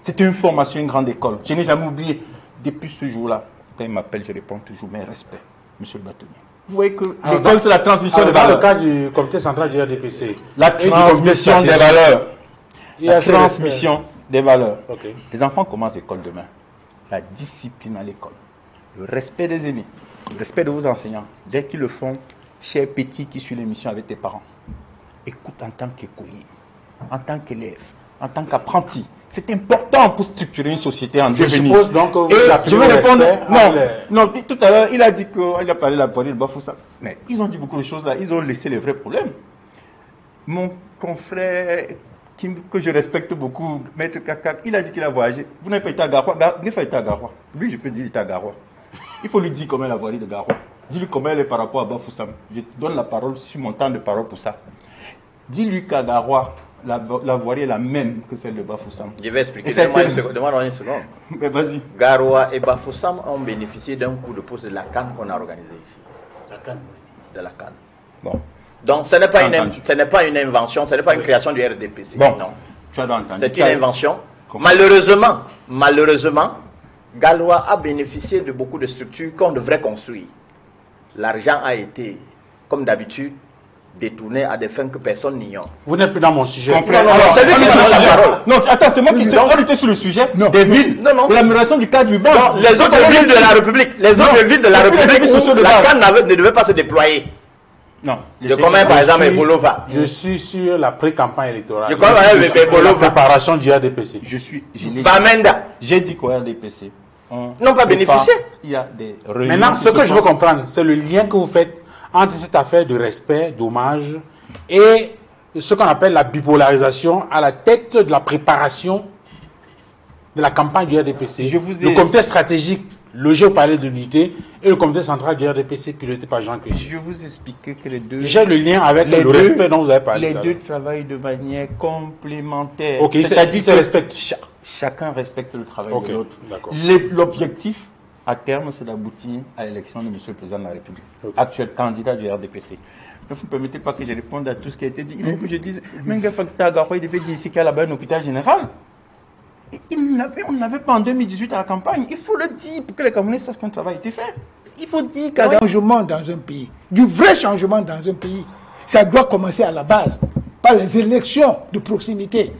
C'est une formation, une grande école. Je n'ai jamais oublié. Depuis ce jour-là, quand il m'appelle, je réponds toujours, mais respect, monsieur le bâtonnier. Vous voyez que l'école, c'est la transmission des valeurs. Dans le cas du comité central du RDPC. La transmission des valeurs. La transmission des valeurs. Les enfants commencent l'école demain. La discipline à l'école. Le respect des aînés. Le respect de vos enseignants. Dès qu'ils le font, cher petit qui suit l'émission avec tes parents, écoute en tant qu'écolier, en tant qu'élève, en tant qu'apprenti. C'est important pour structurer une société en devenir. Je suppose donc que vous je vais répondre. Non, tout à l'heure, il a dit qu'il a parlé de la voirie de Bafoussam. Mais ils ont dit beaucoup de choses là. Ils ont laissé les vrais problèmes. Mon confrère, que je respecte beaucoup, Maître Kakak, il a dit qu'il a voyagé. Vous n'avez pas été à Garoua. Il faut être à Garoua. Lui, je peux dire qu'il est à Garoua. Il faut lui dire comment est la voirie de Garoua. Dis-lui comment elle est par rapport à Bafoussam. Je te donne la parole sur mon temps de parole pour ça. Dis-lui qu'à Garoua, la voirie est la même que celle de Bafoussam. Je vais expliquer. Demande-moi une seconde. Mais vas-y. Garoua et Bafoussam ont bénéficié d'un coup de pouce de la Cannes qu'on a organisé ici. La Cannes. De la Cannes. Bon. Donc ce n'est pas une invention, ce n'est pas une création du RDPC. Bon. Non. Tu as entendu. C'est une invention. Malheureusement, Garoua a bénéficié de beaucoup de structures qu'on devrait construire. L'argent a été, comme d'habitude, détourné à des fins que personne n'ignore. Vous n'êtes plus dans mon sujet. C'est lui qui donne la parole. Non, attends, c'est moi qui dis. On était sur le sujet des villes, de l'amélioration du cadre urbain. Les autres villes de la République, la Cannes ne devait pas se déployer. Non. Je connais par exemple Bolova. Je suis sur la pré-campagne électorale. Je connais Bolova. La préparation du RDPC. Bamenda. J'ai dit qu'au RDPC, n'ont pas bénéficié. Il y a des réunions. Maintenant, ce que je veux comprendre, c'est le lien que vous faites entre cette affaire de respect, d'hommage, et ce qu'on appelle la bipolarisation à la tête de la préparation de la campagne du RDPC. Le comité stratégique logé au palais de l'unité et le comité central du RDPC piloté par Jean Kéji. Je vous expliquais que les deux... J'ai le lien avec le respect dont vous avez parlé. Les deux travaillent de manière complémentaire. Ok, c'est-à-dire qu'ils respectent. Chacun respecte le travail de l'autre. L'objectif, à terme, c'est d'aboutir à l'élection de M. le Président de la République, actuel candidat du RDPC. Ne vous permettez pas que je réponde à tout ce qui a été dit. Il faut que je dise, Menga Fakta Garoua, il devait dire ici qu'il y a là-bas un hôpital général. On ne l'avait pas en 2018 à la campagne. Il faut le dire pour que les Camerounais sachent qu'un travail a été fait. Il faut dire qu'il y a un changement dans un pays, du vrai changement dans un pays. Ça doit commencer à la base, par les élections de proximité.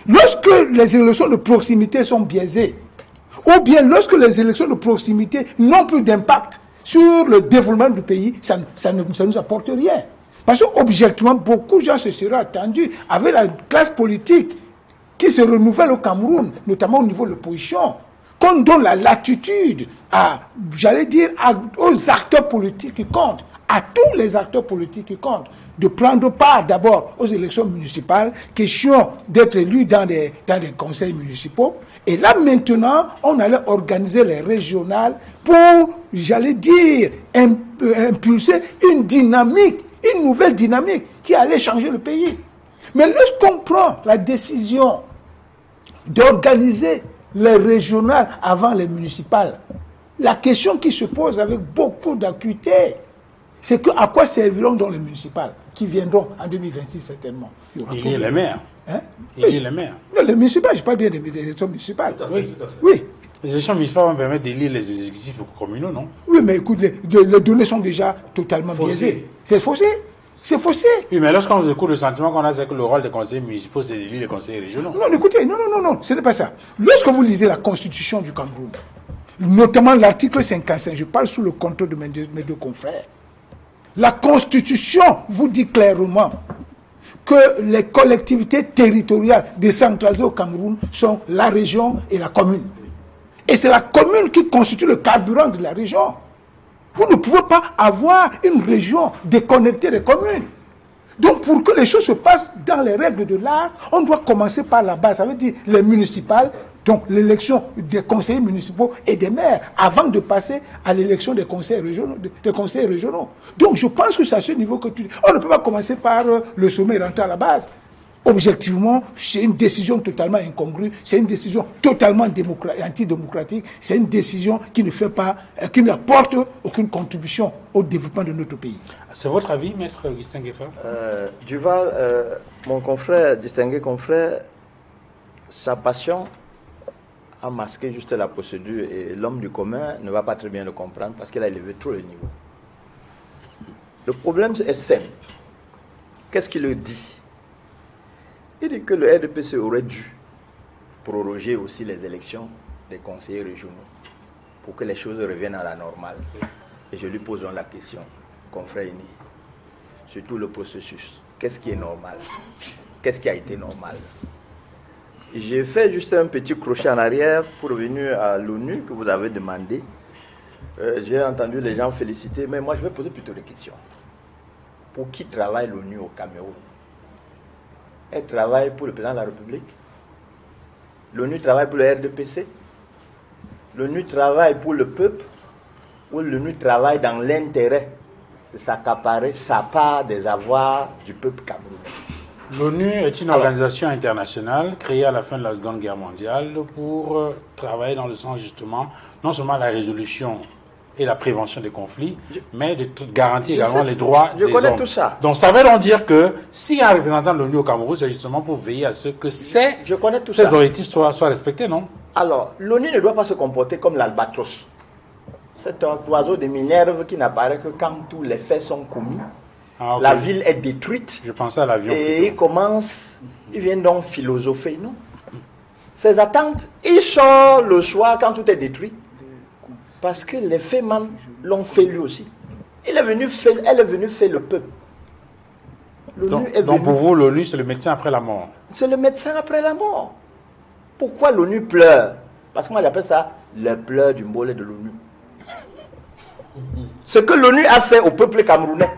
Lorsque les élections de proximité sont biaisées, ou bien lorsque les élections de proximité n'ont plus d'impact sur le développement du pays, ça ne nous apporte rien. Parce qu'objectivement, beaucoup de gens se seraient attendus avec la classe politique qui se renouvelle au Cameroun, notamment au niveau de l'opposition, qu'on donne la latitude à, j'allais dire, aux acteurs politiques qui comptent, à tous les acteurs politiques qui comptent de prendre part d'abord aux élections municipales, question d'être élus dans des conseils municipaux. Et là maintenant, on allait organiser les régionales pour, j'allais dire, impulser une dynamique, une nouvelle dynamique qui allait changer le pays. Mais lorsqu'on prend la décision d'organiser les régionales avant les municipales, la question qui se pose avec beaucoup d'acuité, c'est que à quoi serviront donc les municipales qui viendront en 2026 certainement? Il y a les maires. Hein? Il y a les maires. Non, les municipales, je parle bien des élections municipales. Tout à fait, Oui. tout à fait. Oui. Les élections municipales vont permettre d'élire les exécutifs communaux, non? Oui, mais écoute, les données sont déjà totalement biaisées. C'est faussé. C'est faussé. Oui, mais lorsqu'on vous écoute, le sentiment qu'on a, c'est que le rôle des conseillers municipaux, c'est d'élire les conseillers régionaux. Non, écoutez, non, ce n'est pas ça. Lorsque vous lisez la constitution du Cameroun, notamment l'article 55, je parle sous le contrôle de mes deux confrères, la constitution vous dit clairement que les collectivités territoriales décentralisées au Cameroun sont la région et la commune. Et c'est la commune qui constitue le carburant de la région. Vous ne pouvez pas avoir une région déconnectée des communes. Donc pour que les choses se passent dans les règles de l'art, on doit commencer par la base. Ça veut dire les municipales, donc l'élection des conseillers municipaux et des maires, avant de passer à l'élection des conseillers régionaux. Donc je pense que c'est à ce niveau que on ne peut pas commencer par le sommet et rentrer à la base. Objectivement, c'est une décision totalement incongrue, c'est une décision totalement antidémocratique, c'est une décision qui ne fait pas, qui n'apporte aucune contribution au développement de notre pays. C'est votre avis, maître Augustin Gueffa? Duval, mon confrère, distingué confrère, sa passion a masqué juste la procédure et l'homme du commun ne va pas très bien le comprendre parce qu'il a élevé trop le niveau. Le problème est simple. Qu'est-ce qu'il le dit? Il dit que le RDPC aurait dû proroger aussi les élections des conseillers régionaux pour que les choses reviennent à la normale. Et je lui pose donc la question, confrère Ini, surtout le processus. Qu'est-ce qui est normal? Qu'est-ce qui a été normal? J'ai fait juste un petit crochet en arrière pour revenir à l'ONU que vous avez demandé. J'ai entendu les gens féliciter, mais moi je vais poser plutôt des questions. Pour qui travaille l'ONU au Cameroun? Elle travaille pour le président de la République. L'ONU travaille pour le RDPC. L'ONU travaille pour le peuple. Ou l'ONU travaille dans l'intérêt de s'accaparer sa part des avoirs du peuple camerounais. L'ONU est une organisation internationale créée à la fin de la Seconde Guerre mondiale pour travailler dans le sens justement, non seulement la résolution et la prévention des conflits, mais de garantir également les droits des hommes. Je connais tout ça. Donc ça veut donc dire que s'il y a un représentant de l'ONU au Cameroun, c'est justement pour veiller à ce que ces objectifs soient respectés, non? Alors, l'ONU ne doit pas se comporter comme l'albatros. C'est un oiseau de Minerve qui n'apparaît que quand tous les faits sont commis. Ah, okay. La ville est détruite. Je pensais à l'avion. Et il vient donc philosopher, non? Ses attentes, il sort le soir quand tout est détruit. Parce que les Féman l'ont fait lui aussi. Elle est venue faire le peuple. Donc pour vous, l'ONU, c'est le médecin après la mort? C'est le médecin après la mort. Pourquoi l'ONU pleure? Parce que moi j'appelle ça le pleur du mbolet de l'ONU. Ce que l'ONU a fait au peuple camerounais,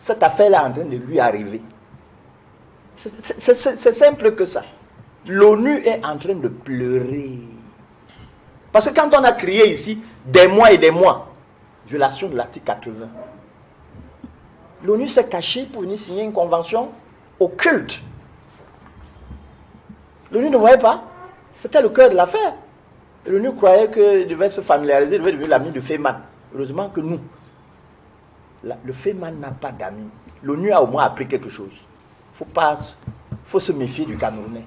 cette affaire-là est en train de lui arriver. C'est simple que ça. L'ONU est en train de pleurer. Parce que quand on a crié ici, des mois et des mois, violation de l'article 80, l'ONU s'est cachée pour venir signer une convention occulte. L'ONU ne voyait pas. C'était le cœur de l'affaire. L'ONU croyait qu'il devait se familiariser, il devait devenir l'ami de Feynman. Heureusement que nous, le Feynman n'a pas d'amis. L'ONU a au moins appris quelque chose. Faut se méfier du Camerounais.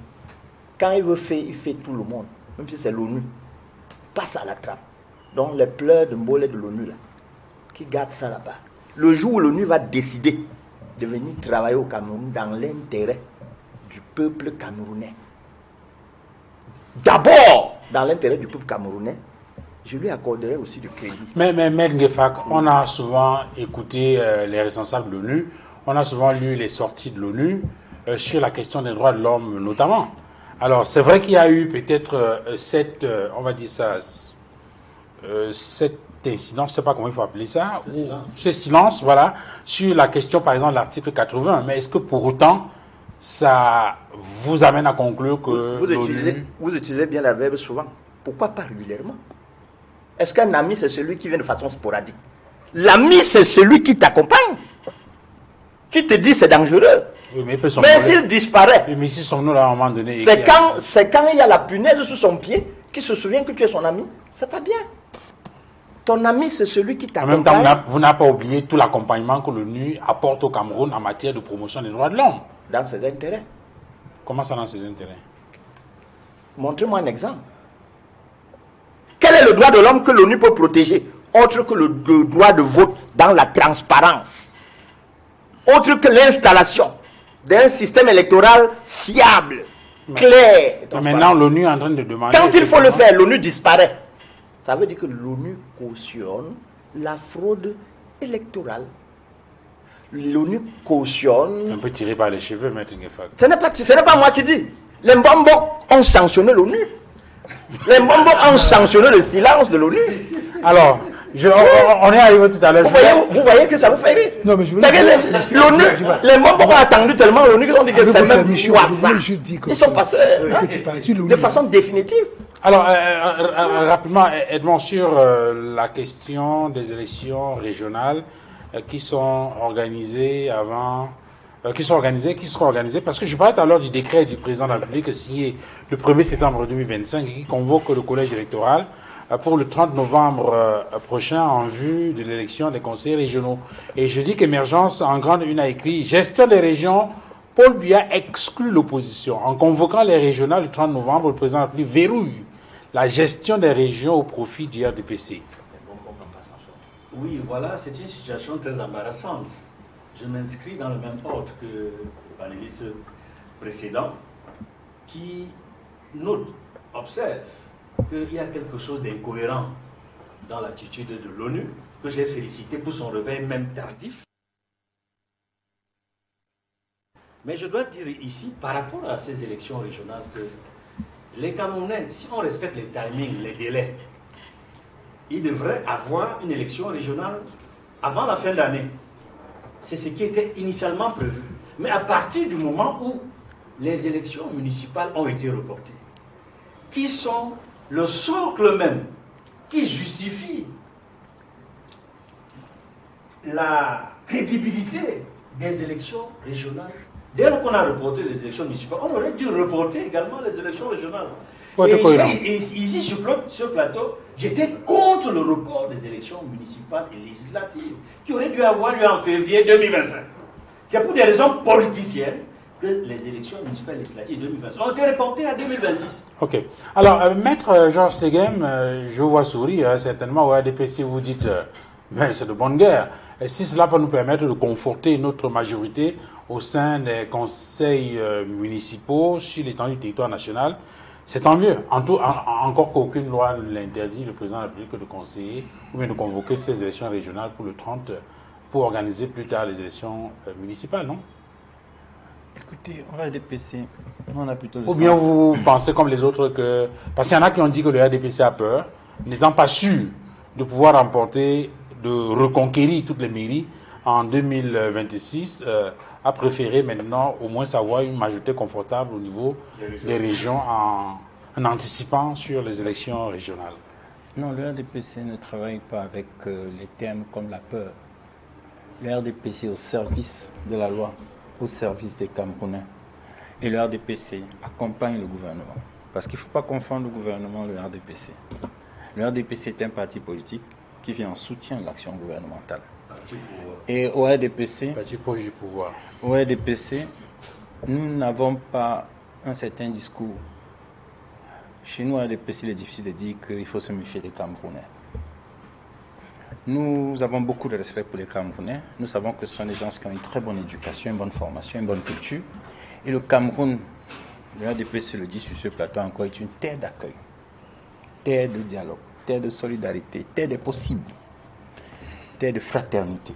Quand il veut faire, il fait tout le monde. Même si c'est l'ONU. Passe à la trappe. Donc les pleurs de Mbolé de l'ONU là, qui gardent ça là-bas. Le jour où l'ONU va décider de venir travailler au Cameroun dans l'intérêt du peuple camerounais, d'abord dans l'intérêt du peuple camerounais, je lui accorderai aussi du crédit. Mais Maître Gueffa, on a souvent écouté les responsables de l'ONU, on a souvent lu les sorties de l'ONU sur la question des droits de l'homme notamment. Alors, c'est vrai qu'il y a eu peut-être cette incident, je ne sais pas comment il faut appeler ça, Ce silence, voilà, sur la question, par exemple, de l'article 80. Mais est-ce que pour autant, ça vous amène à conclure que vous utilisez bien la verbe souvent. Pourquoi pas régulièrement? Est-ce qu'un ami, c'est celui qui vient de façon sporadique? L'ami, c'est celui qui t'accompagne, qui te dit c'est dangereux. Oui, mais s'il disparaît, mais si son nom là, à un moment donné... c'est quand il y a la punaise sous son pied, qui se souvient que tu es son ami. C'est pas bien. Ton ami, c'est celui qui t'accompagne. En même temps, vous n'avez pas oublié tout l'accompagnement que l'ONU apporte au Cameroun en matière de promotion des droits de l'homme. Dans ses intérêts. Comment ça, dans ses intérêts? Montrez-moi un exemple. Quel est le droit de l'homme que l'ONU peut protéger, autre que le droit de vote dans la transparence, autre que l'installation d'un système électoral fiable, clair. Maintenant, l'ONU est en train de demander... Quand il faut le faire, l'ONU disparaît. Ça veut dire que l'ONU cautionne la fraude électorale. L'ONU cautionne... Un peu tiré par les cheveux, Maître Ngefak. Ce n'est pas moi qui dis. Les Mbombo ont sanctionné l'ONU. Les Mbombo ont sanctionné le silence de l'ONU. Alors, on est arrivé tout à l'heure. Vous voyez que ça vous fait rire. Non, mais je veux l'ONU, les Mbombo ont attendu tellement l'ONU qu'ils ont dit que c'est même ils sont passés de façon définitive. Alors, rapidement, Edmond, sur la question des élections régionales qui sont organisées qui seront organisées, parce que je parlais tout à l'heure du décret du président de la République signé le 1er septembre 2025 et qui convoque le collège électoral pour le 30 novembre prochain en vue de l'élection des conseillers régionaux. Et je dis qu'Émergence en grande une a écrit « Gestion des régions ». Paul Biya exclut l'opposition. En convoquant les régionales le 30 novembre, le président de la République verrouille la gestion des régions au profit du RDPC. Oui, voilà, c'est une situation très embarrassante. Je m'inscris dans le même ordre que le panéliste précédent qui note, observe qu'il y a quelque chose d'incohérent dans l'attitude de l'ONU, que j'ai félicité pour son réveil même tardif. Mais je dois dire ici, par rapport à ces élections régionales, que les Camerounais, si on respecte les timings, les délais, ils devraient avoir une élection régionale avant la fin d'année. C'est ce qui était initialement prévu. Mais à partir du moment où les élections municipales ont été reportées, qui sont le socle même qui justifie la crédibilité des élections régionales. Dès lors qu'on a reporté les élections municipales, on aurait dû reporter également les élections régionales. Et ici, sur ce plateau, j'étais contre le report des élections municipales et législatives, qui auraient dû avoir lieu en février 2025. C'est pour des raisons politiciennes que les élections municipales et législatives 2025 ont été reportées à 2026. Ok. Alors, Maître Georges Teghem, je vous vois sourire, certainement, au RDPC, vous dites, mais c'est de bonne guerre. Et si cela peut nous permettre de conforter notre majorité au sein des conseils municipaux sur l'étendue du territoire national, c'est tant mieux. Encore qu'aucune loi ne l'interdit, le président de la République, de conseiller ou bien de convoquer ces élections régionales pour le 30, pour organiser plus tard les élections municipales, non? Écoutez, on va RDPC, on a plutôt le Ou bien vous pensez comme les autres que... Parce qu'il y en a qui ont dit que le RDPC a peur, n'étant pas sûr de pouvoir remporter, de reconquérir toutes les mairies en 2026, a préféré maintenant au moins avoir une majorité confortable au niveau des régions en anticipant sur les élections régionales. Non, le RDPC ne travaille pas avec les termes comme la peur. Le RDPC est au service de la loi, au service des Camerounais. Et le RDPC accompagne le gouvernement. Parce qu'il ne faut pas confondre le gouvernement et le RDPC. Le RDPC est un parti politique qui vient en soutien de l'action gouvernementale. Et au RDPC, nous n'avons pas un certain discours. Chez nous, au RDPC, il est difficile de dire qu'il faut se méfier des Camerounais. Nous avons beaucoup de respect pour les Camerounais. Nous savons que ce sont des gens qui ont une très bonne éducation, une bonne formation, une bonne culture. Et le Cameroun, le RDPC le dit sur ce plateau encore, est une terre d'accueil, terre de dialogue, terre de solidarité, terre des possibles, terre de fraternité.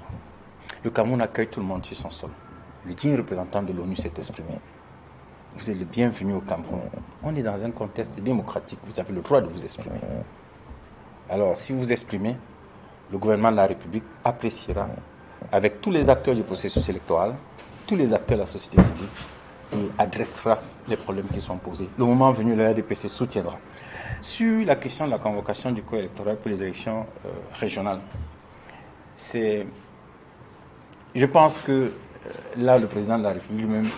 Le Cameroun accueille tout le monde sur son sol. Le digne représentant de l'ONU s'est exprimé. Vous êtes le bienvenu au Cameroun. On est dans un contexte démocratique. Vous avez le droit de vous exprimer. Alors, si vous vous exprimez, le gouvernement de la République appréciera avec tous les acteurs du processus électoral, tous les acteurs de la société civile, et adressera les problèmes qui sont posés. Le moment venu, le RDPC soutiendra. Sur la question de la convocation du corps électoral pour les élections régionales, je pense que là, le président de la République lui-même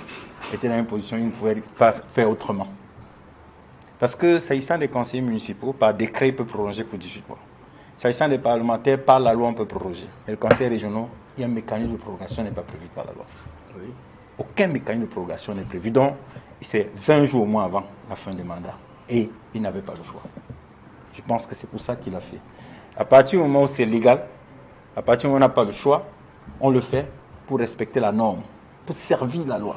était dans une position où il ne pouvait pas faire autrement. Parce que s'agissant des conseillers municipaux, par décret, il peut prolonger pour 18 mois. S'agissant des parlementaires, par la loi, on peut proroger. Et les conseils régionaux, il y a un mécanisme de prorogation n'est pas prévu par la loi. Oui. Aucun mécanisme de prorogation n'est prévu. Donc, c'est 20 jours au moins avant la fin du mandat. Et il n'avait pas le choix. Je pense que c'est pour ça qu'il a fait. À partir du moment où c'est légal, à partir du moment où on n'a pas le choix, on le fait pour respecter la norme, pour servir la loi.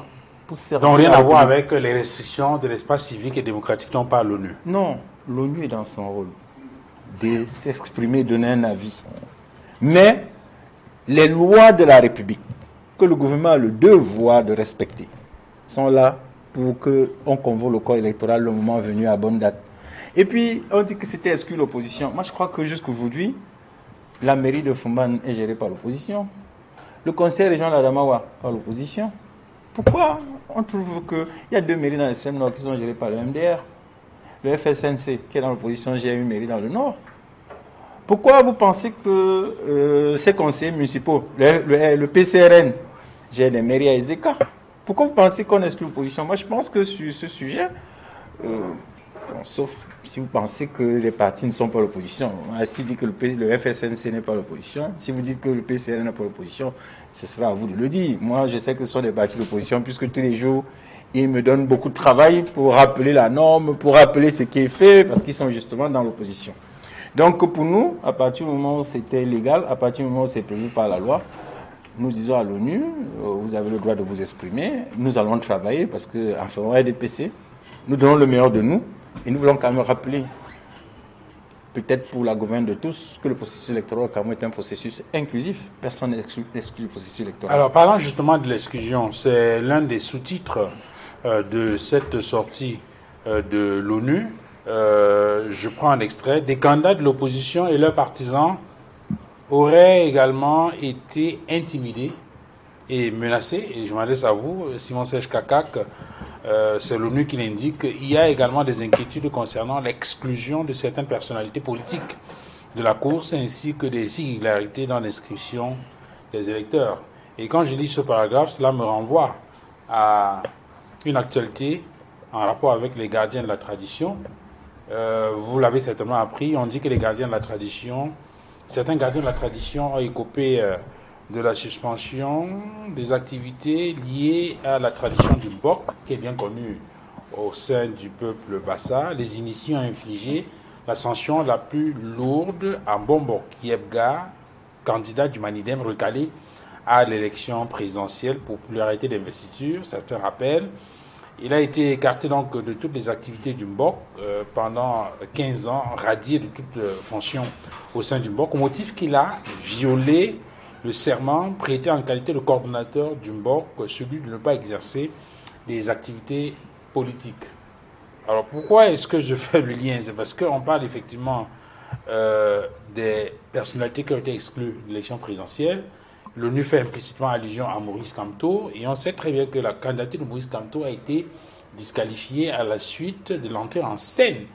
Donc rien à voir avec les restrictions de l'espace civique et démocratique dont parle l'ONU. Non, l'ONU est dans son rôle de s'exprimer, donner un avis. Mais les lois de la République, que le gouvernement a le devoir de respecter, sont là pour qu'on convoque le corps électoral le moment venu à bonne date. Et puis, on dit que c'était exclu l'opposition. Moi, je crois que jusqu'aujourd'hui, la mairie de Fumban est gérée par l'opposition. Le conseil régional d'Adamawa par l'opposition. Pourquoi on trouve qu'il y a 2 mairies dans le SEM Nord qui sont gérées par le MDR? Le FSNC, qui est dans l'opposition, gère une mairie dans le Nord. Pourquoi vous pensez que ces conseillers municipaux, le PCRN, gère des mairies à Ezeka? Pourquoi vous pensez qu'on exclut l'opposition? Moi, je pense que sur ce sujet, sauf si vous pensez que les partis ne sont pas l'opposition. Si dit que le FSNC n'est pas l'opposition, si vous dites que le PCRN n'est pas l'opposition, ce sera à vous de le dire. Moi, je sais que ce sont des partis d'opposition, puisque tous les jours, ils me donnent beaucoup de travail pour rappeler la norme, pour rappeler ce qui est fait, parce qu'ils sont justement dans l'opposition. Donc, pour nous, à partir du moment où c'était légal, à partir du moment où c'est prévu par la loi, nous disons à l'ONU, vous avez le droit de vous exprimer, nous allons travailler, parce qu'enfin, au RDPC, nous donnons le meilleur de nous, et nous voulons quand même rappeler, peut-être pour la gouverne de tous, que le processus électoral quand même est un processus inclusif. Personne n'est exclu du processus électoral. Alors, parlant justement de l'exclusion, c'est l'un des sous-titres de cette sortie de l'ONU. Je prends un extrait. Des candidats de l'opposition et leurs partisans auraient également été intimidés et menacés. Et je m'adresse à vous, Simon Serge Kakak. C'est l'ONU qui l'indique. Il y a également des inquiétudes concernant l'exclusion de certaines personnalités politiques de la course ainsi que des irrégularités dans l'inscription des électeurs. Et quand je lis ce paragraphe, cela me renvoie à une actualité en rapport avec les gardiens de la tradition. Vous l'avez certainement appris, on dit que les gardiens de la tradition, certains gardiens de la tradition ont écopé de la suspension des activités liées à la tradition du Mbok, qui est bien connue au sein du peuple Bassa. Les initiés ont infligé la sanction la plus lourde à Mbok Yebga, candidat du Manidem recalé à l'élection présidentielle pour pluralité d'investiture. Certains rappellent. Il a été écarté donc de toutes les activités du Mbok pendant 15 ans, radié de toute fonction au sein du Mbok, au motif qu'il a violé le serment prêté en qualité de coordonnateur du Mbok, celui de ne pas exercer des activités politiques. Alors pourquoi est-ce que je fais le lien? C'est parce qu'on parle effectivement des personnalités qui ont été exclues de l'élection présidentielle. L'ONU fait implicitement allusion à Maurice Kamto et on sait très bien que la candidature de Maurice Kamto a été disqualifiée à la suite de l'entrée en scène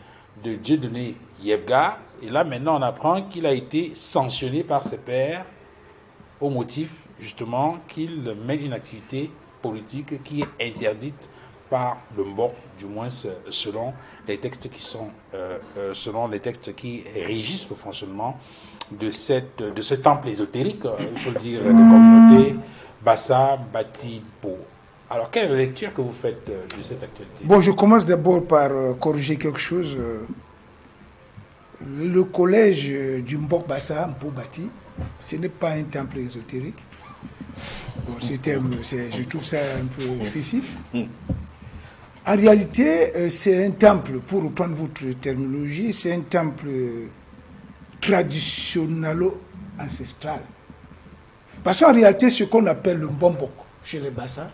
de Dieudonné Yebga. Et là maintenant on apprend qu'il a été sanctionné par ses pairs au motif justement qu'il mène une activité politique qui est interdite par le Mbok, du moins selon les textes qui régissent le fonctionnement de ce temple ésotérique, il faut le dire, des communautés Bassa, Bati, Po. Alors, quelle est la lecture que vous faites de cette actualité? Bon, je commence d'abord par corriger quelque chose. Le collège du Mbok Bassa, Mpo Bati, ce n'est pas un temple ésotérique. Bon, je trouve ça un peu excessif. En réalité, c'est un temple, pour reprendre votre terminologie, c'est un temple traditionnalo-ancestral. Parce qu'en réalité, ce qu'on appelle le Mbombok chez les Bassa,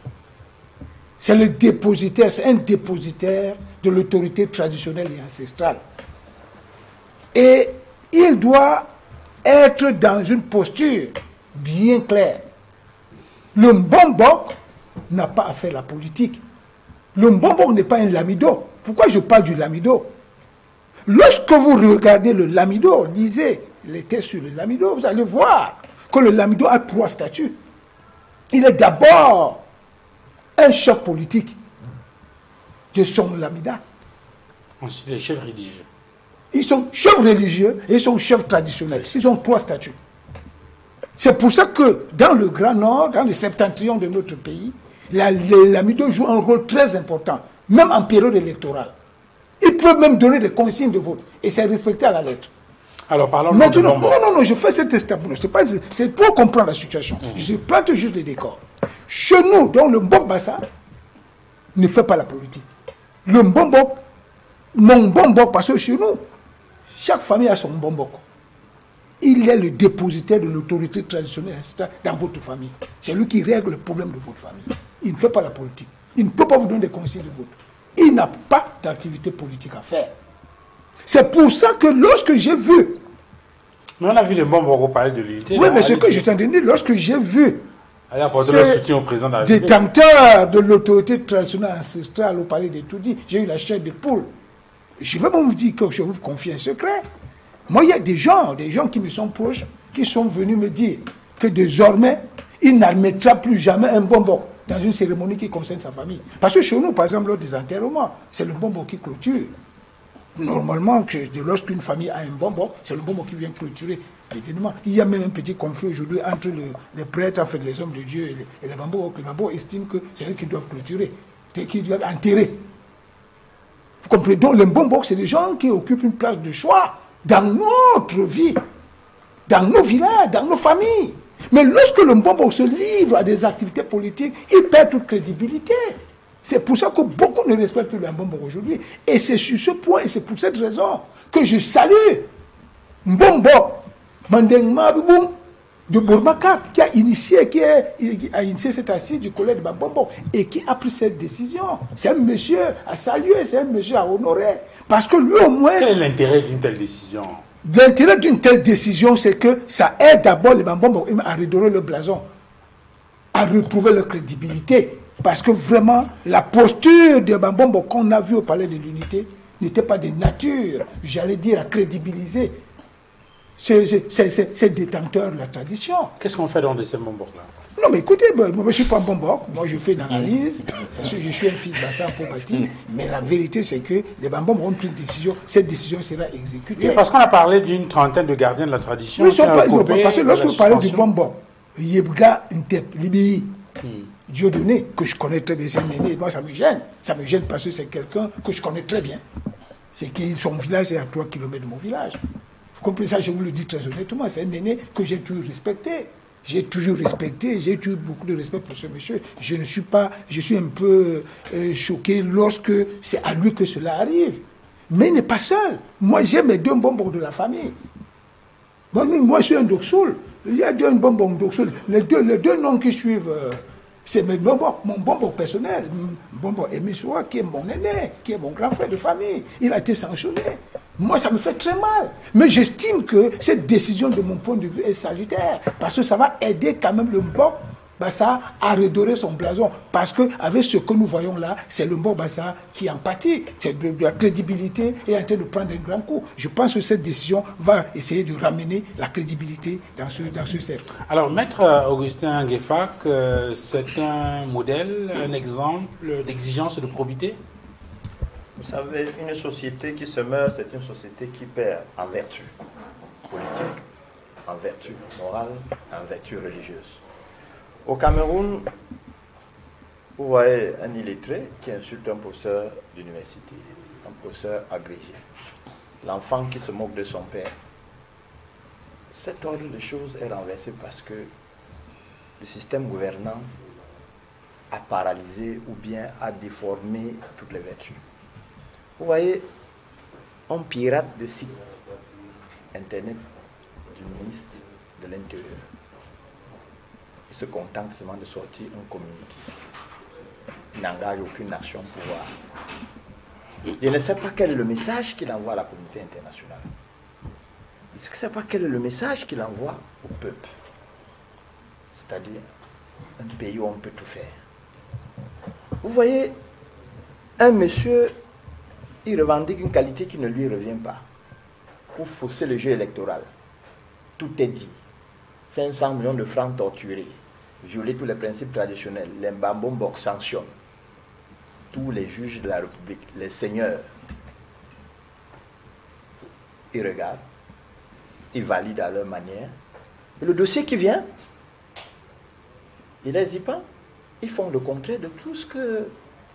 c'est le dépositaire, c'est un dépositaire de l'autorité traditionnelle et ancestrale. Et il doit être dans une posture bien claire. Le Mbombok n'a pas à faire la politique. Le Mbombok n'est pas un lamido. Pourquoi je parle du lamido? Lorsque vous regardez le lamido, lisez les tests sur le lamido, vous allez voir que le lamido a 3 statuts. Il est d'abord un chef politique de son lamida. Ensuite, les chefs religieux. Ils sont chefs religieux et ils sont chefs traditionnels. Ils ont 3 statuts. C'est pour ça que dans le Grand Nord, dans le septentrion de notre pays, l'amido joue un rôle très important, même en période électorale. Ils peuvent même donner des consignes de vote et c'est respecté à la lettre. Alors, parlons Maintenant, de Bombok. non, je fais cet establishment. C'est pour comprendre la situation. Je plante juste les décors. Chez nous, dans le Mbombasa, ne fait pas la politique. Le Mbombok, mon Mbombok, parce que chez nous, chaque famille a son Mbombok. Il est le dépositaire de l'autorité traditionnelle dans votre famille. C'est lui qui règle le problème de votre famille. Il ne fait pas la politique. Il ne peut pas vous donner des consignes de vote. Il n'a pas d'activité politique à faire. C'est pour ça que lorsque j'ai vu... Mais on a vu les Bombok parler de l'unité. Oui, mais ce que je t'ai dit, lorsque j'ai vu... Allez apporter le soutien au président de la République. Détenteur de l'autorité traditionnelle ancestrale au palais des Toudis, j'ai eu la chair de poule. Je vais même vous dire que je vous confie un secret. Moi, il y a des gens qui me sont proches, qui sont venus me dire que désormais, il n'admettra plus jamais un Bombok dans une cérémonie qui concerne sa famille. Parce que chez nous, par exemple, lors des enterrements, c'est le Bombok qui clôture. Normalement, lorsqu'une famille a un Bombok, c'est le Bombok qui vient clôturer l'événement. Il y a même un petit conflit aujourd'hui entre les prêtres, en fait, les hommes de Dieu et les Bombok. Les Bombok estiment que c'est eux qui doivent clôturer, qui doivent enterrer. Vous comprenez? Donc, les Bombok, c'est des gens qui occupent une place de choix dans notre vie, dans nos villages, dans nos familles. Mais lorsque le Mbombok se livre à des activités politiques, il perd toute crédibilité. C'est pour ça que beaucoup ne respectent plus le Mbombok aujourd'hui. Et c'est sur ce point, et c'est pour cette raison que je salue Mbombok Mandeng Mabiboum de Bourmaka, qui a initié cette assise du collège de Mbombok et qui a pris cette décision. C'est un monsieur à saluer, c'est un monsieur à honorer. Parce que lui au moins... Quel est l'intérêt d'une telle décision? L'intérêt d'une telle décision, c'est que ça aide d'abord les Bambombo à redorer le blason, à retrouver leur crédibilité. Parce que vraiment, la posture des Bambombo qu'on a vu au Palais de l'Unité n'était pas de nature, j'allais dire, à crédibiliser ces détenteurs de la tradition. Qu'est-ce qu'on fait dans de ces Bombok-là? Non, mais écoutez, moi je ne suis pas un Bombok, moi je fais une analyse, parce que je suis un fils d'Assam Pobati, mais la vérité c'est que les Bambom ont pris une décision, cette décision sera exécutée. Oui, parce qu'on a parlé d'une trentaine de gardiens de la tradition. Oui, parce que lorsque vous parlez du Bombok, Yebga Ntep, Libi, Dieudonné, que je connais très bien, c'est un aîné, moi ça me gêne parce que c'est quelqu'un que je connais très bien. C'est que son village est à 3 km de mon village. Vous comprenez ça, je vous le dis très honnêtement, c'est un aîné que j'ai toujours respecté. J'ai toujours respecté, j'ai toujours beaucoup de respect pour ce monsieur. Je suis un peu choqué lorsque c'est à lui que cela arrive. Mais il n'est pas seul. Moi, j'ai mes 2 Mbombok de la famille. Moi, je suis un Doksoul. Il y a 2 Mbombok Doksoul. Les deux noms qui suivent, c'est mon Mbombok personnel. Mbombok Emissoua, qui est mon aîné, qui est mon grand frère de famille. Il a été sanctionné. Moi, ça me fait très mal. Mais j'estime que cette décision, de mon point de vue, est salutaire. Parce que ça va aider quand même le Mbok Bassa à redorer son blason. Parce qu'avec ce que nous voyons là, c'est le Mbok Bassa qui en pâtit. C'est de la crédibilité et en train de prendre un grand coup. Je pense que cette décision va essayer de ramener la crédibilité dans ce cercle. Alors, Maître Augustin Ngueffak, c'est un modèle, un exemple d'exigence de probité? Vous savez, une société qui se meurt, c'est une société qui perd en vertu politique, en vertu morale, en vertu religieuse. Au Cameroun, vous voyez un illettré qui insulte un professeur d'université, un professeur agrégé, l'enfant qui se moque de son père. Cet ordre de choses est renversé parce que le système gouvernant a paralysé ou bien a déformé toutes les vertus. Vous voyez, on pirate le site internet du ministre de l'Intérieur. Il se contente seulement de sortir un communiqué. Il n'engage aucune action pour voir. Je ne sais pas quel est le message qu'il envoie à la communauté internationale. Est-ce que ne sait pas quel est le message qu'il envoie au peuple? C'est-à-dire un pays où on peut tout faire. Vous voyez, un monsieur, il revendique une qualité qui ne lui revient pas. Pour fausser le jeu électoral. Tout est dit. 500 millions de francs torturés. Violer tous les principes traditionnels. L'Embambombok sanctionne. Tous les juges de la République, les seigneurs, ils regardent, ils valident à leur manière. Et le dossier qui vient, ils n'hésitent pas. Ils font le contraire de tout ce que